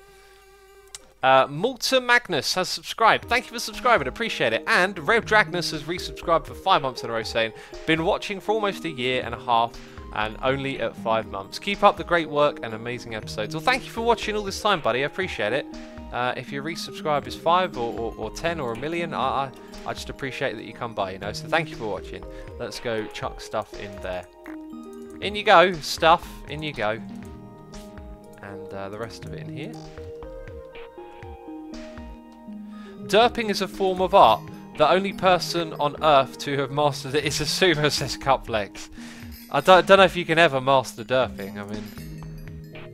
Malta Magnus has subscribed. Thank you for subscribing, appreciate it. And Rev Dragnus has resubscribed for 5 months in a row, saying, been watching for almost a year and a half and only at 5 months. Keep up the great work and amazing episodes. Well, thank you for watching all this time, buddy. I appreciate it. If your resubscribe is 5 or 10 or a million, I just appreciate that you come by, you know. So thank you for watching. Let's go chuck stuff in there. In you go, stuff. In you go. And the rest of it in here. Derping is a form of art. The only person on Earth to have mastered it is a sumo, says Cuplex. I don't know if you can ever master derping. I mean,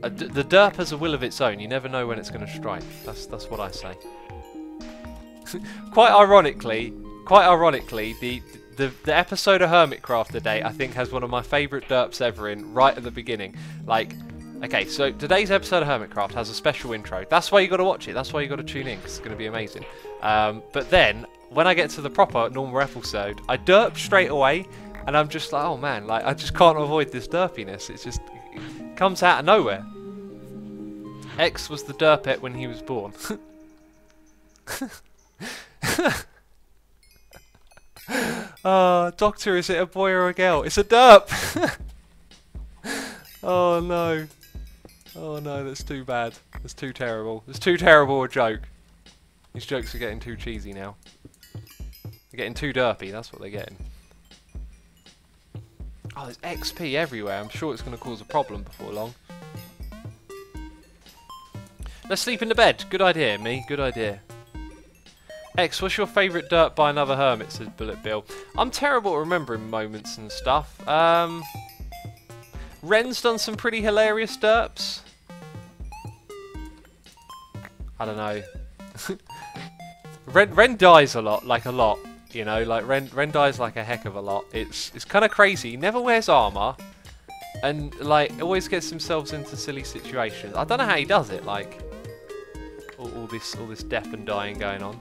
the derp has a will of its own. You never know when it's going to strike. That's what I say. Quite ironically, the episode of Hermitcraft today, I think, has one of my favourite derps ever in, right at the beginning. Like, okay, so today's episode of Hermitcraft has a special intro. That's why you got to watch it. That's why you got to tune in, because it's going to be amazing. But then, when I get to the proper normal episode, I derp straight away, and I'm just like, oh man, like I just can't avoid this derpiness. It just comes out of nowhere. X was the derpet when he was born. Doctor, is it a boy or a girl? It's a derp! Oh no. Oh no, that's too bad. That's too terrible. It's too terrible a joke. These jokes are getting too cheesy now. They're getting too derpy, that's what they're getting. Oh, there's XP everywhere. I'm sure it's going to cause a problem before long. Let's sleep in the bed. Good idea, me. Good idea. X, what's your favourite dirt by another hermit, says Bullet Bill. I'm terrible at remembering moments and stuff. Ren's done some pretty hilarious derps. I don't know. Ren dies a lot, like a lot. You know, like Ren dies like a heck of a lot. It's kind of crazy. He never wears armor, and like always gets himself into silly situations. I don't know how he does it. Like all this death and dying going on.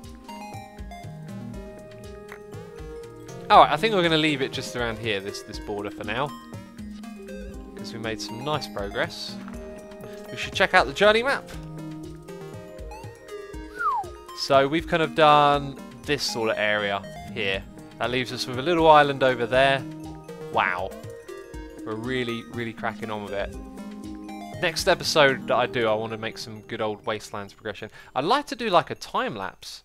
All right, I think we're going to leave it just around here, this border for now, because we made some nice progress. We should check out the journey map. So we've kind of done this sort of area here. That leaves us with a little island over there. Wow. We're really cracking on with it. Next episode that I do, I want to make some good old Wastelands progression. I'd like to do like a time lapse,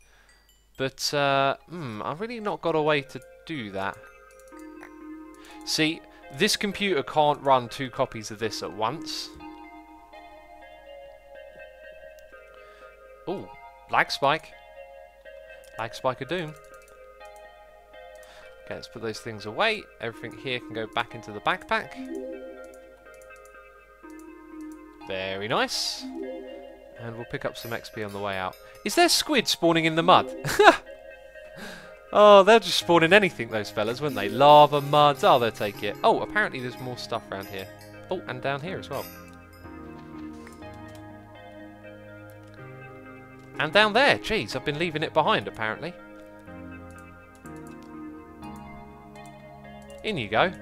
but I've really not got a way to do that. See, this computer can't run 2 copies of this at once. Ooh. Lag spike. Lag spike of doom. Okay, let's put those things away. Everything here can go back into the backpack. Very nice. And we'll pick up some XP on the way out. Is there squid spawning in the mud? Oh, they'll just spawn in anything, those fellas, won't they? Lava, muds, oh, they'll take it. Oh, apparently there's more stuff around here. Oh, and down here as well. And down there, jeez, I've been leaving it behind apparently. In you go.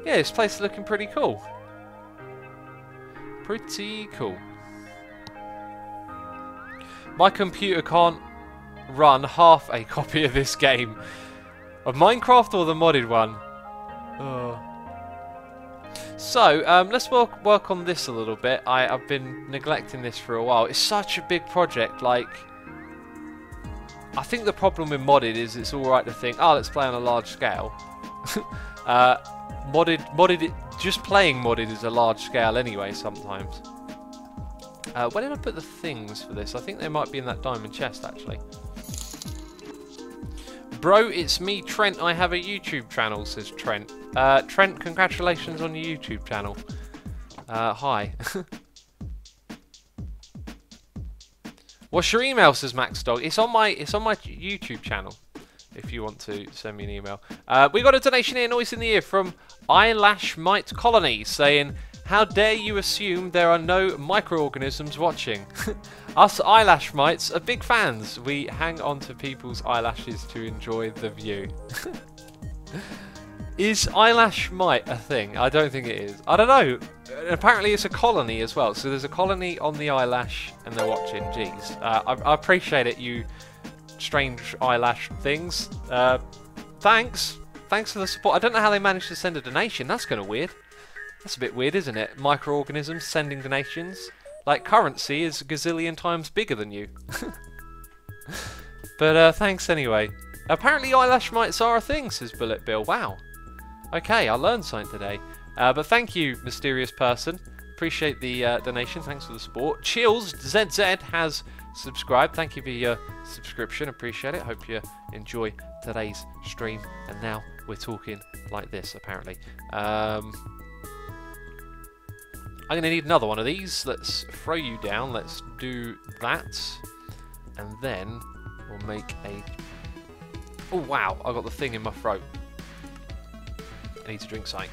Yeah, this place is looking pretty cool. Pretty cool. My computer can't run half a copy of this game. Of Minecraft or the modded one? Oh. So, let's work on this a little bit. I've been neglecting this for a while. It's such a big project, like... I think the problem with modded is it's alright to think, oh, let's play on a large scale. Just playing modded is a large scale anyway sometimes. Where did I put the things for this? I think they might be in that diamond chest, actually. Bro, it's me, Trent. I have a YouTube channel, says Trent. Trent, congratulations on your YouTube channel. Hi. What's your email, says Max Dog? It's on my YouTube channel. If you want to send me an email. We got a donation here, noise in the ear, from Eyelash Mite Colony, saying, how dare you assume there are no microorganisms watching? Us eyelash mites are big fans. We hang on to people's eyelashes to enjoy the view. Is eyelash mite a thing? I don't think it is. I don't know. Apparently it's a colony as well. So there's a colony on the eyelash and they're watching. Jeez. I appreciate it, you strange eyelash things. Thanks. Thanks for the support. I don't know how they managed to send a donation. That's kind of weird. That's a bit weird, isn't it? Microorganisms sending donations. Like, currency is a gazillion times bigger than you. But thanks anyway. Apparently eyelash mites are a thing, says Bullet Bill. Wow. Okay, I learned something today. But thank you, mysterious person. Appreciate the donation. Thanks for the support. Chills ZZ has subscribed. Thank you for your subscription. Appreciate it. Hope you enjoy today's stream. And now we're talking like this, apparently. I'm going to need another one of these. Let's throw you down. Let's do that. And then we'll make a... Oh, wow. I got the thing in my throat. I need to drink something.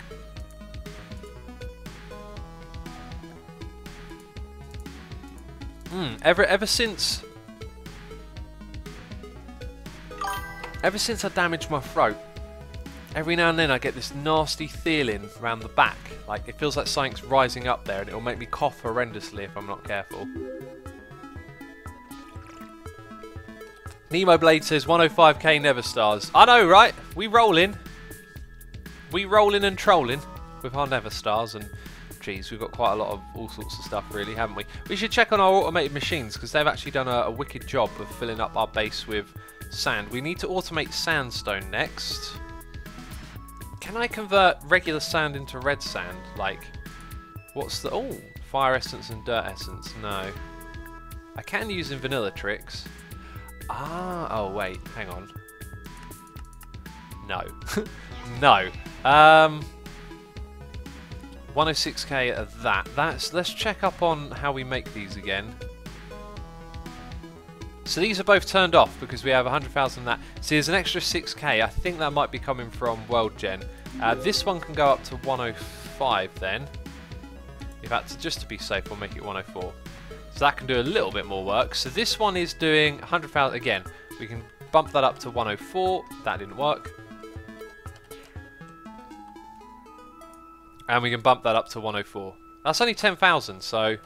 Ever since I damaged my throat, every now and then I get this nasty feeling around the back. Like, it feels like something's rising up there and it'll make me cough horrendously if I'm not careful. Nemo Blade says 105k never stars. I know, right? We rolling. We rolling and trolling with our Nether Stars, and geez, we've got quite a lot of all sorts of stuff really, haven't we? We should check on our automated machines, because they've actually done a wicked job of filling up our base with sand. We need to automate sandstone next. Can I convert regular sand into red sand? Like, what's the... Oh, fire essence and dirt essence. No. I can use in vanilla tricks. Ah, oh wait, hang on. No. No. 106k of that. Let's check up on how we make these again. So these are both turned off because we have 100,000 that. So there's an extra 6k. I think that might be coming from World Gen. This one can go up to 105 then. In fact, just to be safe, we'll make it 104. So that can do a little bit more work. So this one is doing 100,000 again. We can bump that up to 104. That didn't work. And we can bump that up to 104. That's only 10,000, so...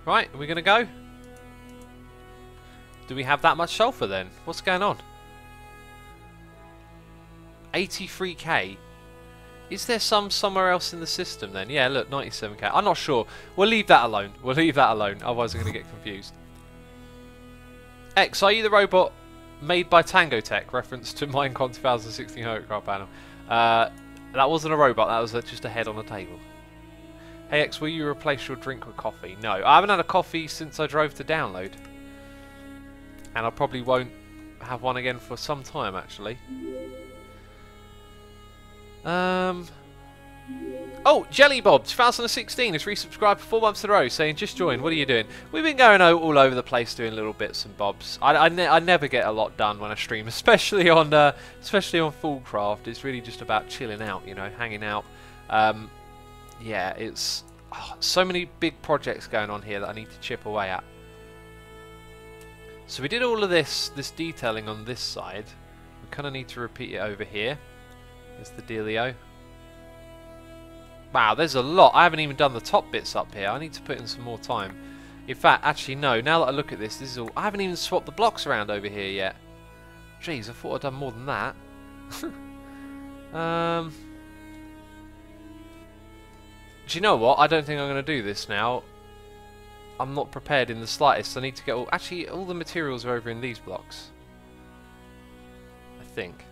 Right, are we going to go? Do we have that much sulfur then? What's going on? 83k. Is there some somewhere else in the system then? Yeah, look, 97k. I'm not sure. We'll leave that alone. We'll leave that alone. Otherwise I'm going to get confused. X, are you the robot made by Tango Tech? Reference to Minecon 2016 Hovercraft panel. That wasn't a robot. That was just a head on a table. Hey X, will you replace your drink with coffee? No, I haven't had a coffee since I drove to download. And I probably won't have one again for some time, actually. Oh, Jelly Bob 2016 has resubscribed for 4 months in a row, saying just join. What are you doing? We've been going all over the place doing little bits and bobs. I never get a lot done when I stream, especially on Foolcraft. It's really just about chilling out, you know, hanging out. Yeah, it's so many big projects going on here that I need to chip away at. So we did all of this detailing on this side. We kind of need to repeat it over here. There's the dealio. Wow, there's a lot. I haven't even done the top bits up here. I need to put in some more time. In fact, actually no, now that I look at this is all... I haven't even swapped the blocks around over here yet. Jeez, I thought I'd done more than that. Do you know what? I don't think I'm going to do this now. I'm not prepared in the slightest. I need to get all... Actually, all the materials are over in these blocks. I think.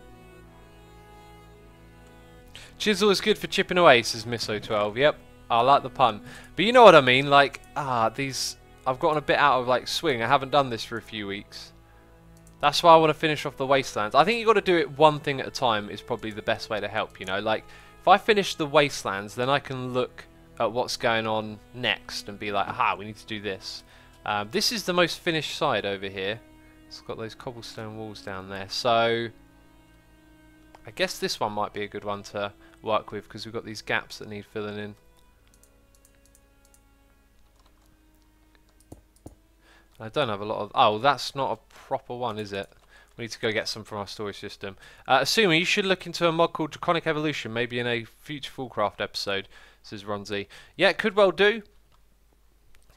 Chisel is good for chipping away, says Misso12. Yep, I like the pun. But you know what I mean, like, these... I've gotten a bit out of, like, swing. I haven't done this for a few weeks. That's why I want to finish off the wastelands. I think you've got to do it one thing at a time is probably the best way to help, you know. Like, if I finish the wastelands, then I can look at what's going on next and be like, aha, we need to do this. This is the most finished side over here. It's got those cobblestone walls down there. So, I guess this one might be a good one to work with because we've got these gaps that need filling in. I don't have a lot of... Oh, that's not a proper one, is it? We need to go get some from our storage system. Assuming you should look into a mod called Draconic Evolution, maybe in a future Foolcraft episode, says Ronzi. Yeah, could well do.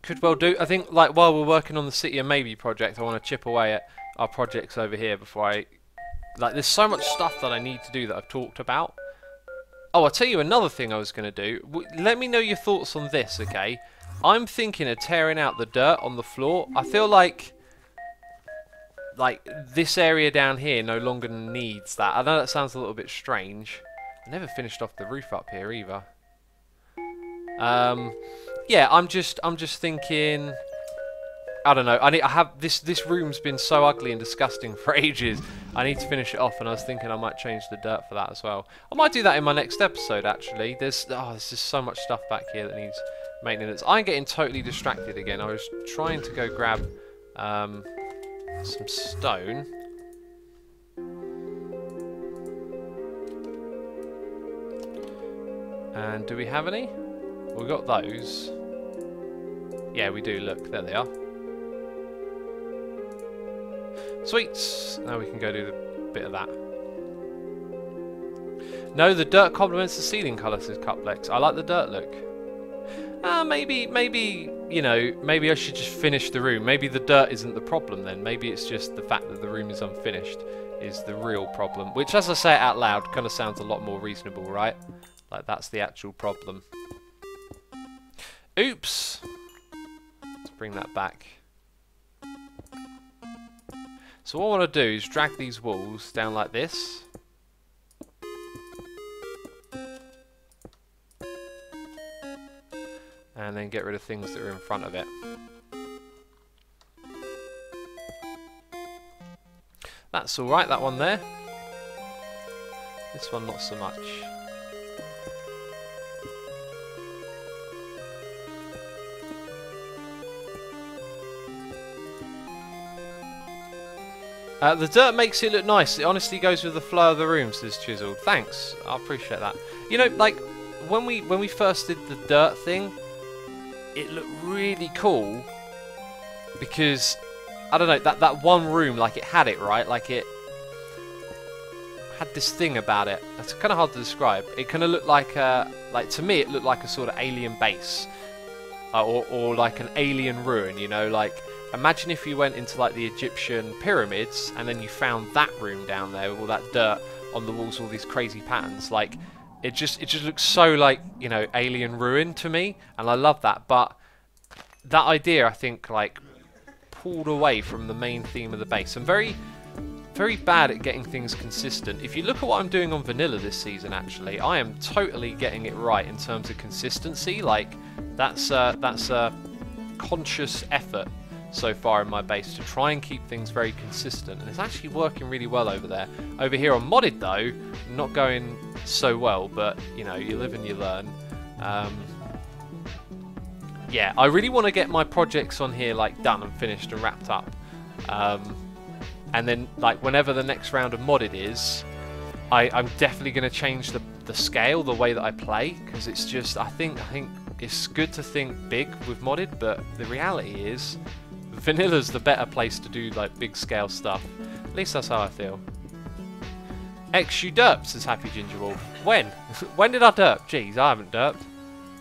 Could well do. I think, like, while we're working on the City of Maybe project, I want to chip away at our projects over here before I... Like, there's so much stuff that I need to do that I've talked about. Oh, I'll tell you another thing I was going to do. Let me know your thoughts on this, okay? I'm thinking of tearing out the dirt on the floor. I feel like this area down here no longer needs that. I know that sounds a little bit strange. I never finished off the roof up here either. Yeah, I'm just thinking. I don't know. I have this room's been so ugly and disgusting for ages. I need to finish it off, and I was thinking I might change the dirt for that as well. I might do that in my next episode actually. There's just so much stuff back here that needs maintenance. I'm getting totally distracted again. I was trying to go grab some stone. And do we have any? We got those. Yeah, we do. Look, there they are. Sweet. Now we can go do a bit of that. No, the dirt complements the ceiling colour, says Cuplex. I like the dirt look. Maybe, you know, maybe I should just finish the room. Maybe the dirt isn't the problem then. Maybe it's just the fact that the room is unfinished. is the real problem. Which, as I say it out loud, kind of sounds a lot more reasonable, right? Like, that's the actual problem. Oops! Let's bring that back. So what I want to do is drag these walls down like this. And then get rid of things that are in front of it. That's alright, that one there. This one not so much. The dirt makes it look nice. It honestly goes with the flow of the room, says Chiseled. Thanks, I appreciate that. You know, like when we first did the dirt thing, it looked really cool because I don't know, that one room, like it had it right, like it had this thing about it. It's kind of hard to describe. It kind of looked like to me, it looked like a sort of alien base, or like an alien ruin. You know, like imagine if you went into like the Egyptian pyramids and then you found that room down there with all that dirt on the walls, all these crazy patterns. Like it just looks so like, you know, alien ruin to me, and I love that. But that idea, I think, like pulled away from the main theme of the base. I'm very bad at getting things consistent. If you look at what I'm doing on vanilla this season, actually, I am totally getting it right in terms of consistency. Like that's a conscious effort so far in my base to try and keep things very consistent, and it's actually working really well over there. Over here on modded though, not going so well, but you know, you live and you learn. Yeah, I really want to get my projects on here like done and finished and wrapped up, and then like whenever the next round of modded is, I'm definitely going to change the scale, the way that I play, because it's just I think it's good to think big with modded, but the reality is vanilla's the better place to do like big scale stuff. At least that's how I feel. X you derped, says Happy Ginger Wolf. When? When did I derp? Jeez, I haven't derped.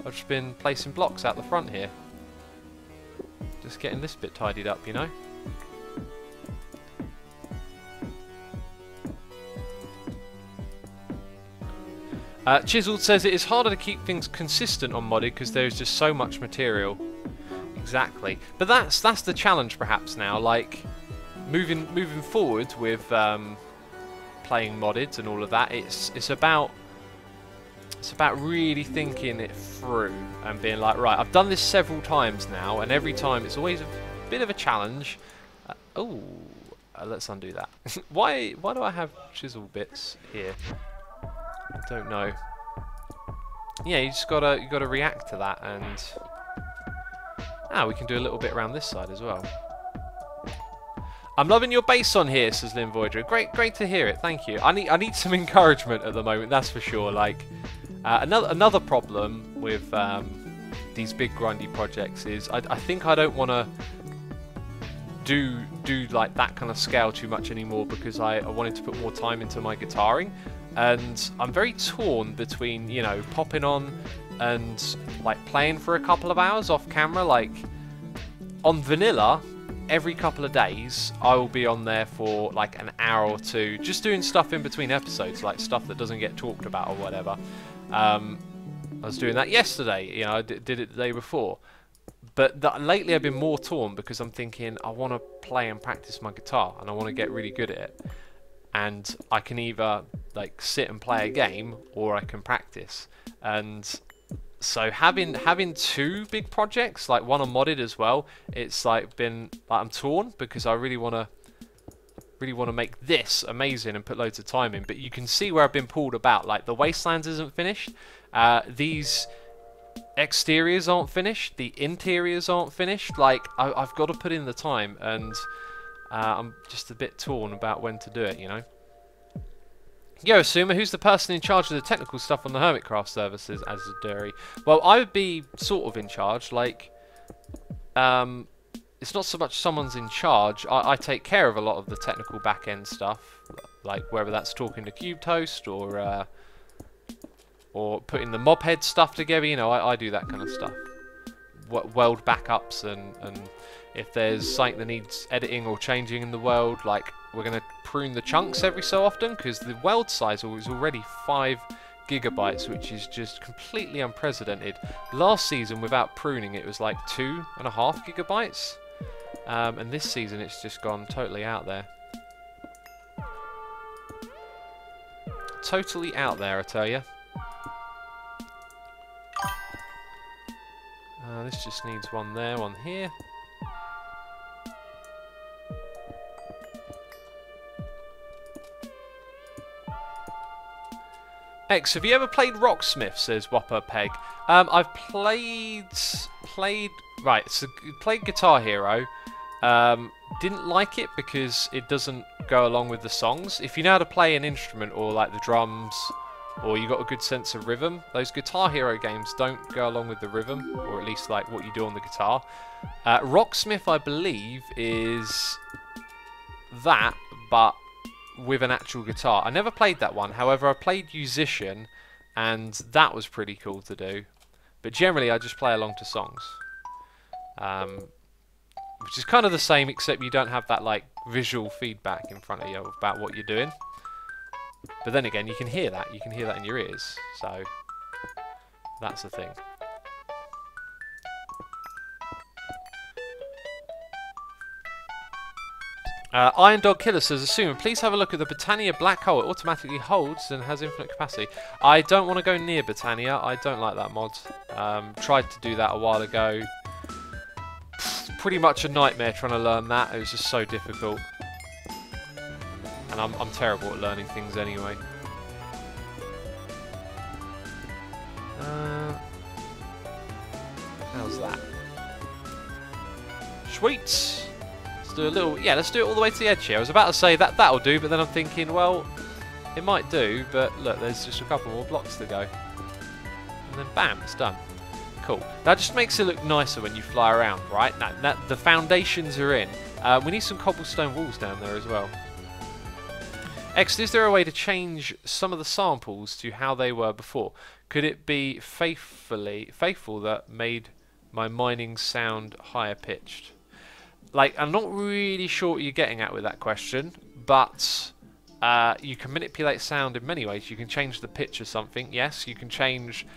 I've just been placing blocks out the front here. Just getting this bit tidied up, you know. Chiseled says it is harder to keep things consistent on modded because there's just so much material. Exactly, but that's the challenge perhaps now. Like moving forward with playing modded and all of that. It's about really thinking it through and being like, right, I've done this several times now, and every time it's always a bit of a challenge. Let's undo that. Why do I have chisel bits here? I don't know. Yeah, you gotta react to that, and we can do a little bit around this side as well. I'm loving your base on here, says Lynn Voyager. Great to hear it. Thank you. I need some encouragement at the moment, that's for sure. Like another problem with these big grindy projects is I think I don't want to do like that kind of scale too much anymore, because I wanted to put more time into my guitaring, and I'm very torn between, you know, popping on and like playing for a couple of hours off camera. Like on vanilla, every couple of days I will be on there for like an hour or two just doing stuff in between episodes, like stuff that doesn't get talked about or whatever. I was doing that yesterday, you know, I did it the day before. But lately I've been more torn because I'm thinking I want to play and practice my guitar, and I want to get really good at it. And I can either like sit and play a game, or I can practice. And so having two big projects, like one on modded as well, it's like been like I'm torn, because I really want to make this amazing and put loads of time in. But you can see where I've been pulled about. Like the Wastelands isn't finished. These exteriors aren't finished. The interiors aren't finished. Like I've got to put in the time, and I'm just a bit torn about when to do it, you know. Yo, Asuma, who's the person in charge of the technical stuff on the Hermitcraft services as a Dury? Well, I would be sort of in charge. Like, it's not so much someone's in charge. I take care of a lot of the technical back-end stuff, like whether that's talking to CubeToast or putting the mobhead stuff together. You know, I do that kind of stuff. World backups, and if there's something that needs editing or changing in the world, like we're going to prune the chunks every so often, because the world size is already 5 gigabytes, which is just completely unprecedented. Last season, without pruning, it was like 2.5 gigabytes. And this season, it's just gone totally out there. Totally out there, I tell you. This just needs one there, one here. X, have you ever played Rocksmith? Says Whopper Peg. I've played right. So played Guitar Hero. Didn't like it because it doesn't go along with the songs. If you know how to play an instrument or like the drums, or you got a good sense of rhythm, those Guitar Hero games don't go along with the rhythm, or at least like what you do on the guitar. Rocksmith, I believe, is that, but with an actual guitar. I never played that one. However, I played Musician, and that was pretty cool to do. But generally, I just play along to songs. Which is kind of the same, except you don't have that like visual feedback in front of you about what you're doing. But then again, you can hear that. You can hear that in your ears. So that's the thing. Iron Dog Killer says, Assumer, please have a look at the Britannia black hole. It automatically holds and has infinite capacity. I don't want to go near Britannia. I don't like that mod. Tried to do that a while ago. Pretty much a nightmare trying to learn that. It was just so difficult. And I'm terrible at learning things anyway. How's that? Sweet! Let's do a little... Yeah, let's do it all the way to the edge here. I was about to say that'll do, but then I'm thinking, well, it might do, but look, there's just a couple more blocks to go. And then bam, it's done. Cool. That just makes it look nicer when you fly around, right? Now, the foundations are in. We need some cobblestone walls down there as well. X, is there a way to change some of the samples to how they were before? Could it be faithful that made my mining sound higher pitched? Like, I'm not really sure what you're getting at with that question, but you can manipulate sound in many ways. You can change the pitch of something, yes. You can change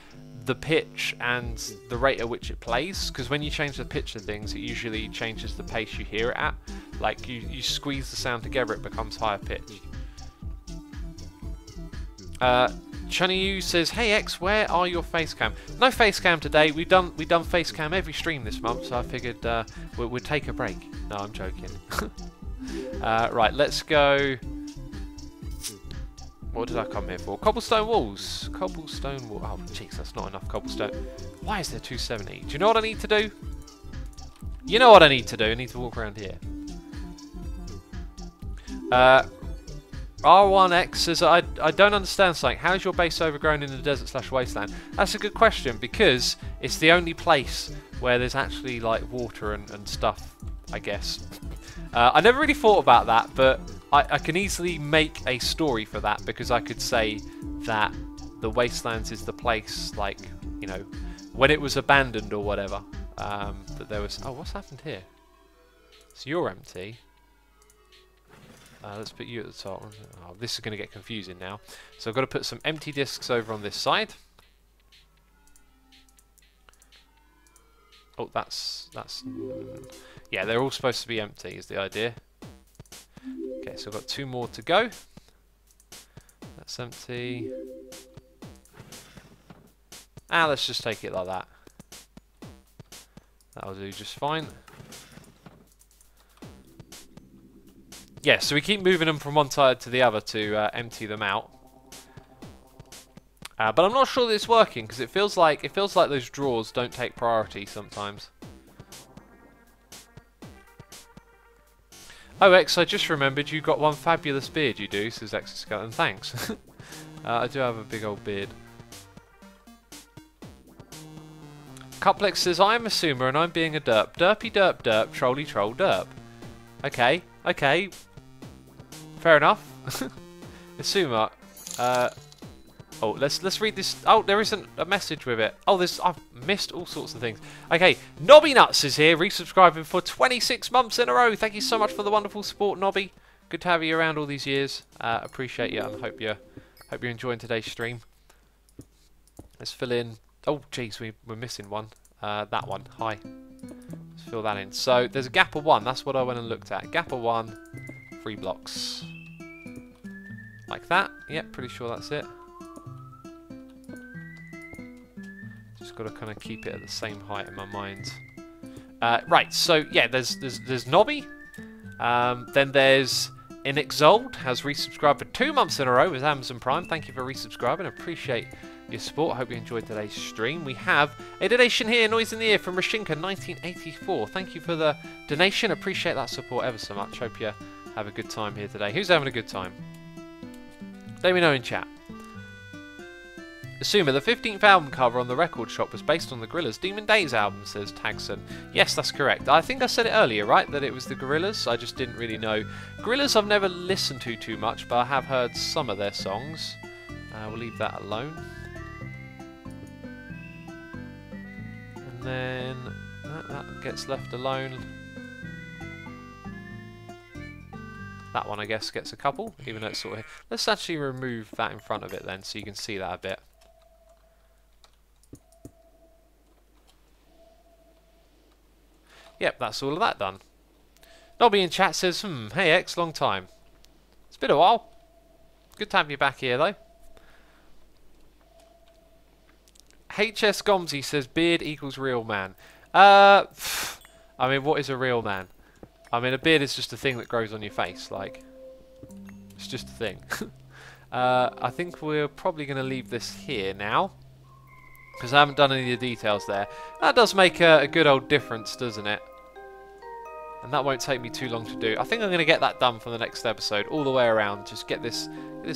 the pitch and the rate at which it plays, because when you change the pitch of things, it usually changes the pace you hear it at. Like, you squeeze the sound together, it becomes higher pitched. Chunny says, "Hey X, where are your face cam?" No face cam today. We've done face cam every stream this month, so I figured we'd take a break. No, I'm joking. Right, let's go. What did I come here for? Cobblestone walls. Cobblestone wall. Oh, jeez, that's not enough cobblestone. Why is there 270? Do you know what I need to do? You know what I need to do. I need to walk around here. R1X says, I don't understand something. How is your base overgrown in the desert/wasteland? That's a good question, because it's the only place where there's actually like water and stuff, I guess. I never really thought about that, but I can easily make a story for that, because I could say that the wastelands is the place, like, you know, when it was abandoned or whatever, that there was... Oh, what's happened here? So you're empty. Let's put you at the top. Oh, this is going to get confusing now. So I've got to put some empty discs over on this side. Oh, that's yeah, they're all supposed to be empty is the idea. Okay, so I've got 2 more to go. That's empty. Let's just take it like that. That'll do just fine. Yeah, so we keep moving them from one side to the other to empty them out. But I'm not sure that it's working, because it feels like those drawers don't take priority sometimes. Oh, X, I just remembered you got one fabulous beard, you do, says Exoskeleton. Thanks. I do have a big old beard. Cuplex says, I'm a Sumer and I'm being a derp. Derpy derp derp, trolly troll derp. Okay, okay. Fair enough. Asuma. Oh, let's read this. Oh, there isn't a message with it. Oh, I've missed all sorts of things. Okay, Nobby Nuts is here, resubscribing for 26 months in a row. Thank you so much for the wonderful support, Nobby. Good to have you around all these years. Appreciate you, and hope you're enjoying today's stream. Let's fill in. Oh, jeez, we're missing one. That one. Hi. Let's fill that in. So there's a gap of 1. That's what I went and looked at. Gap of 1. 3 blocks. Like that. Yep, pretty sure that's it. Just got to kind of keep it at the same height in my mind. Right. So yeah, there's Nobby. Then there's Inexold has resubscribed for 2 months in a row with Amazon Prime. Thank you for resubscribing. Appreciate your support. I hope you enjoyed today's stream. We have a donation here, Noise in the Ear from Rashinka 1984. Thank you for the donation. Appreciate that support ever so much. Hope you have a good time here today. Who's having a good time? Let me know in chat. Assumer, the 15th album cover on the record shop was based on the Gorillaz' Demon Days album, says Tagson. Yes, that's correct. I think I said it earlier, right, that it was the Gorillaz. I just didn't really know. Gorillaz I've never listened to too much, but I have heard some of their songs. We'll leave that alone. And then that gets left alone. That one, I guess, gets a couple, even though it's sort of... Let's actually remove that in front of it then, so you can see that a bit. Yep, that's all of that done. Nobby in chat says, hey X, long time. It's been a while. Good to have you back here, though. HS Gomsy says, beard equals real man. I mean, what is a real man? I mean, a beard is just a thing that grows on your face, like. It's just a thing. I think we're probably going to leave this here now, because I haven't done any of the details there. That does make a good old difference, doesn't it? And that won't take me too long to do. I think I'm going to get that done for the next episode, all the way around. Just get this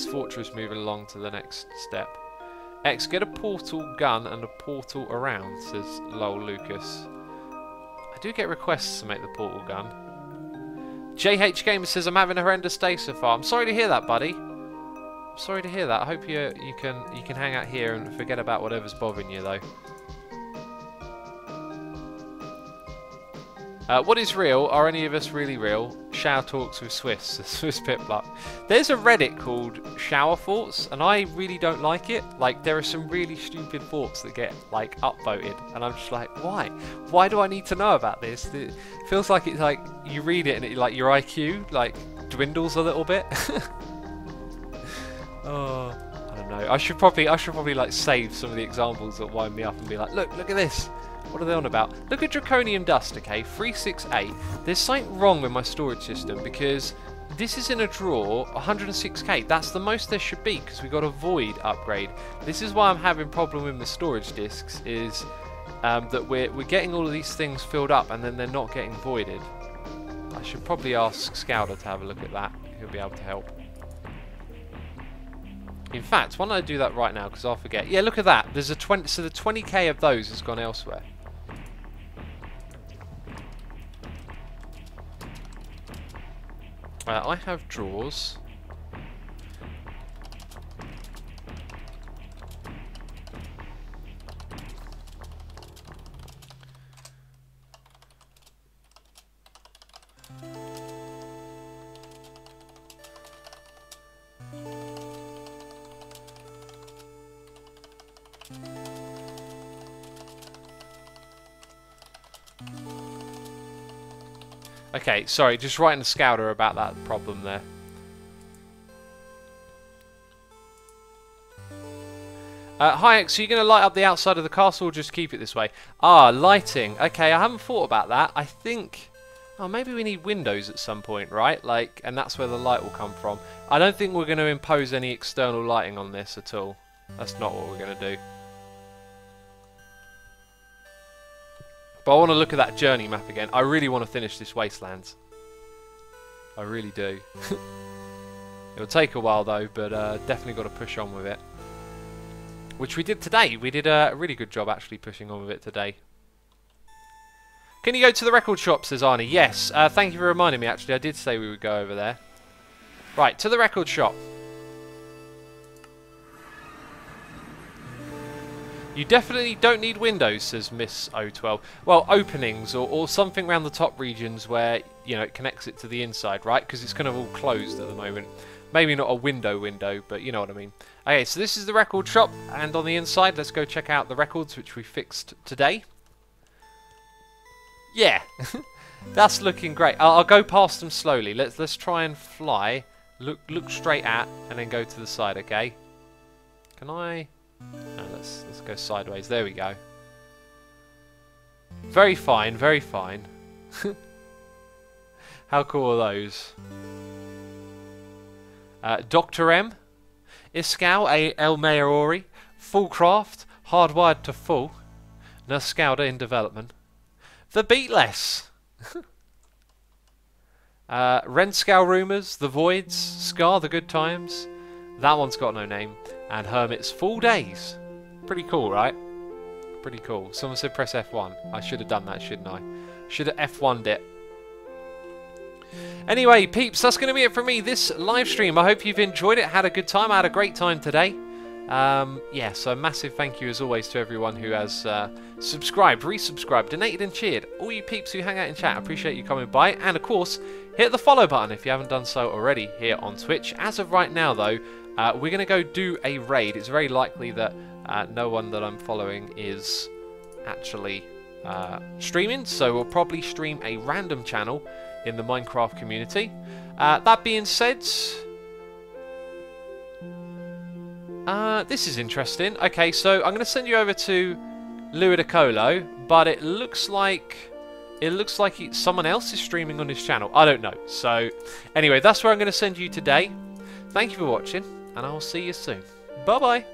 fortress moving along to the next step. X, get a portal gun and a portal around, says Lol Lucas. I do get requests to make the portal gun. JH Gamer says, I'm having a horrendous day so far. I'm sorry to hear that, buddy. I'm sorry to hear that. I hope you can hang out here and forget about whatever's bothering you, though. What is real? Are any of us really real? Shower talks with Swiss Pipluck. There's a Reddit called Shower Thoughts, and I really don't like it. Like, there are some really stupid thoughts that get, like, upvoted, and I'm just like, why? Why do I need to know about this? It feels like it's like you read it and it, like, your IQ, like, dwindles a little bit. Oh, I don't know. I should probably like save some of the examples that wind me up and be like, look at this. What are they on about? Look at Draconium Dust, okay? 368. There's something wrong with my storage system because this is in a drawer, 106k. That's the most there should be because we got a void upgrade. This is why I'm having problem with my storage disks is that we're getting all of these things filled up and then they're not getting voided. I should probably ask Scouter to have a look at that. He'll be able to help. In fact, why don't I do that right now because I'll forget. Yeah, look at that. There's a 20. So the 20k of those has gone elsewhere. I have drawers. Okay, sorry, just writing a Scouter about that problem there. Hi X, are you going to light up the outside of the castle or just keep it this way? Ah, lighting. Okay, I haven't thought about that. I think... Oh, maybe we need windows at some point, right? Like, and that's where the light will come from. I don't think we're going to impose any external lighting on this at all. That's not what we're going to do. But I want to look at that journey map again. I really want to finish this Wastelands. I really do. It'll take a while though, but definitely got to push on with it. Which we did today. We did a really good job actually pushing on with it today. Can you go to the record shop, says Arnie? Yes. Thank you for reminding me actually. I did say we would go over there. Right, to the record shop. You definitely don't need windows, says Miss O12. Well, openings or something around the top regions where, you know, it connects it to the inside, right? Because it's kind of all closed at the moment. Maybe not a window, but you know what I mean. Okay, so this is the record shop, and on the inside, let's go check out the records which we fixed today. Yeah, that's looking great. I'll go past them slowly. Let's try and fly. Look straight at, and then go to the side. Okay. Can I? No, let's go sideways. There we go. Very fine, very fine. How cool are those? Dr. M, Iscal El Maori, Foolcraft, Hardwired to Full, Nuscalda in development. The Beatless. Renscal Rumours, The Voids, Scar the Good Times. That one's got no name. And Hermit's Full Days. Pretty cool, right? Pretty cool. Someone said press F1. I should have done that, shouldn't I? Should have F1'd it. Anyway, peeps, that's going to be it from me this live stream. I hope you've enjoyed it, had a good time. I had a great time today. Yeah, so a massive thank you as always to everyone who has subscribed, resubscribed, donated and cheered. All you peeps who hang out in chat, I appreciate you coming by. And of course, hit the follow button if you haven't done so already here on Twitch. As of right now though, we're going to go do a raid. It's very likely that no one that I'm following is actually streaming, so we'll probably stream a random channel in the Minecraft community. That being said, this is interesting. Okay, so I'm going to send you over to Luidicolo, but it looks like someone else is streaming on his channel. I don't know. So anyway, that's where I'm going to send you today. Thank you for watching, and I'll see you soon. Bye bye.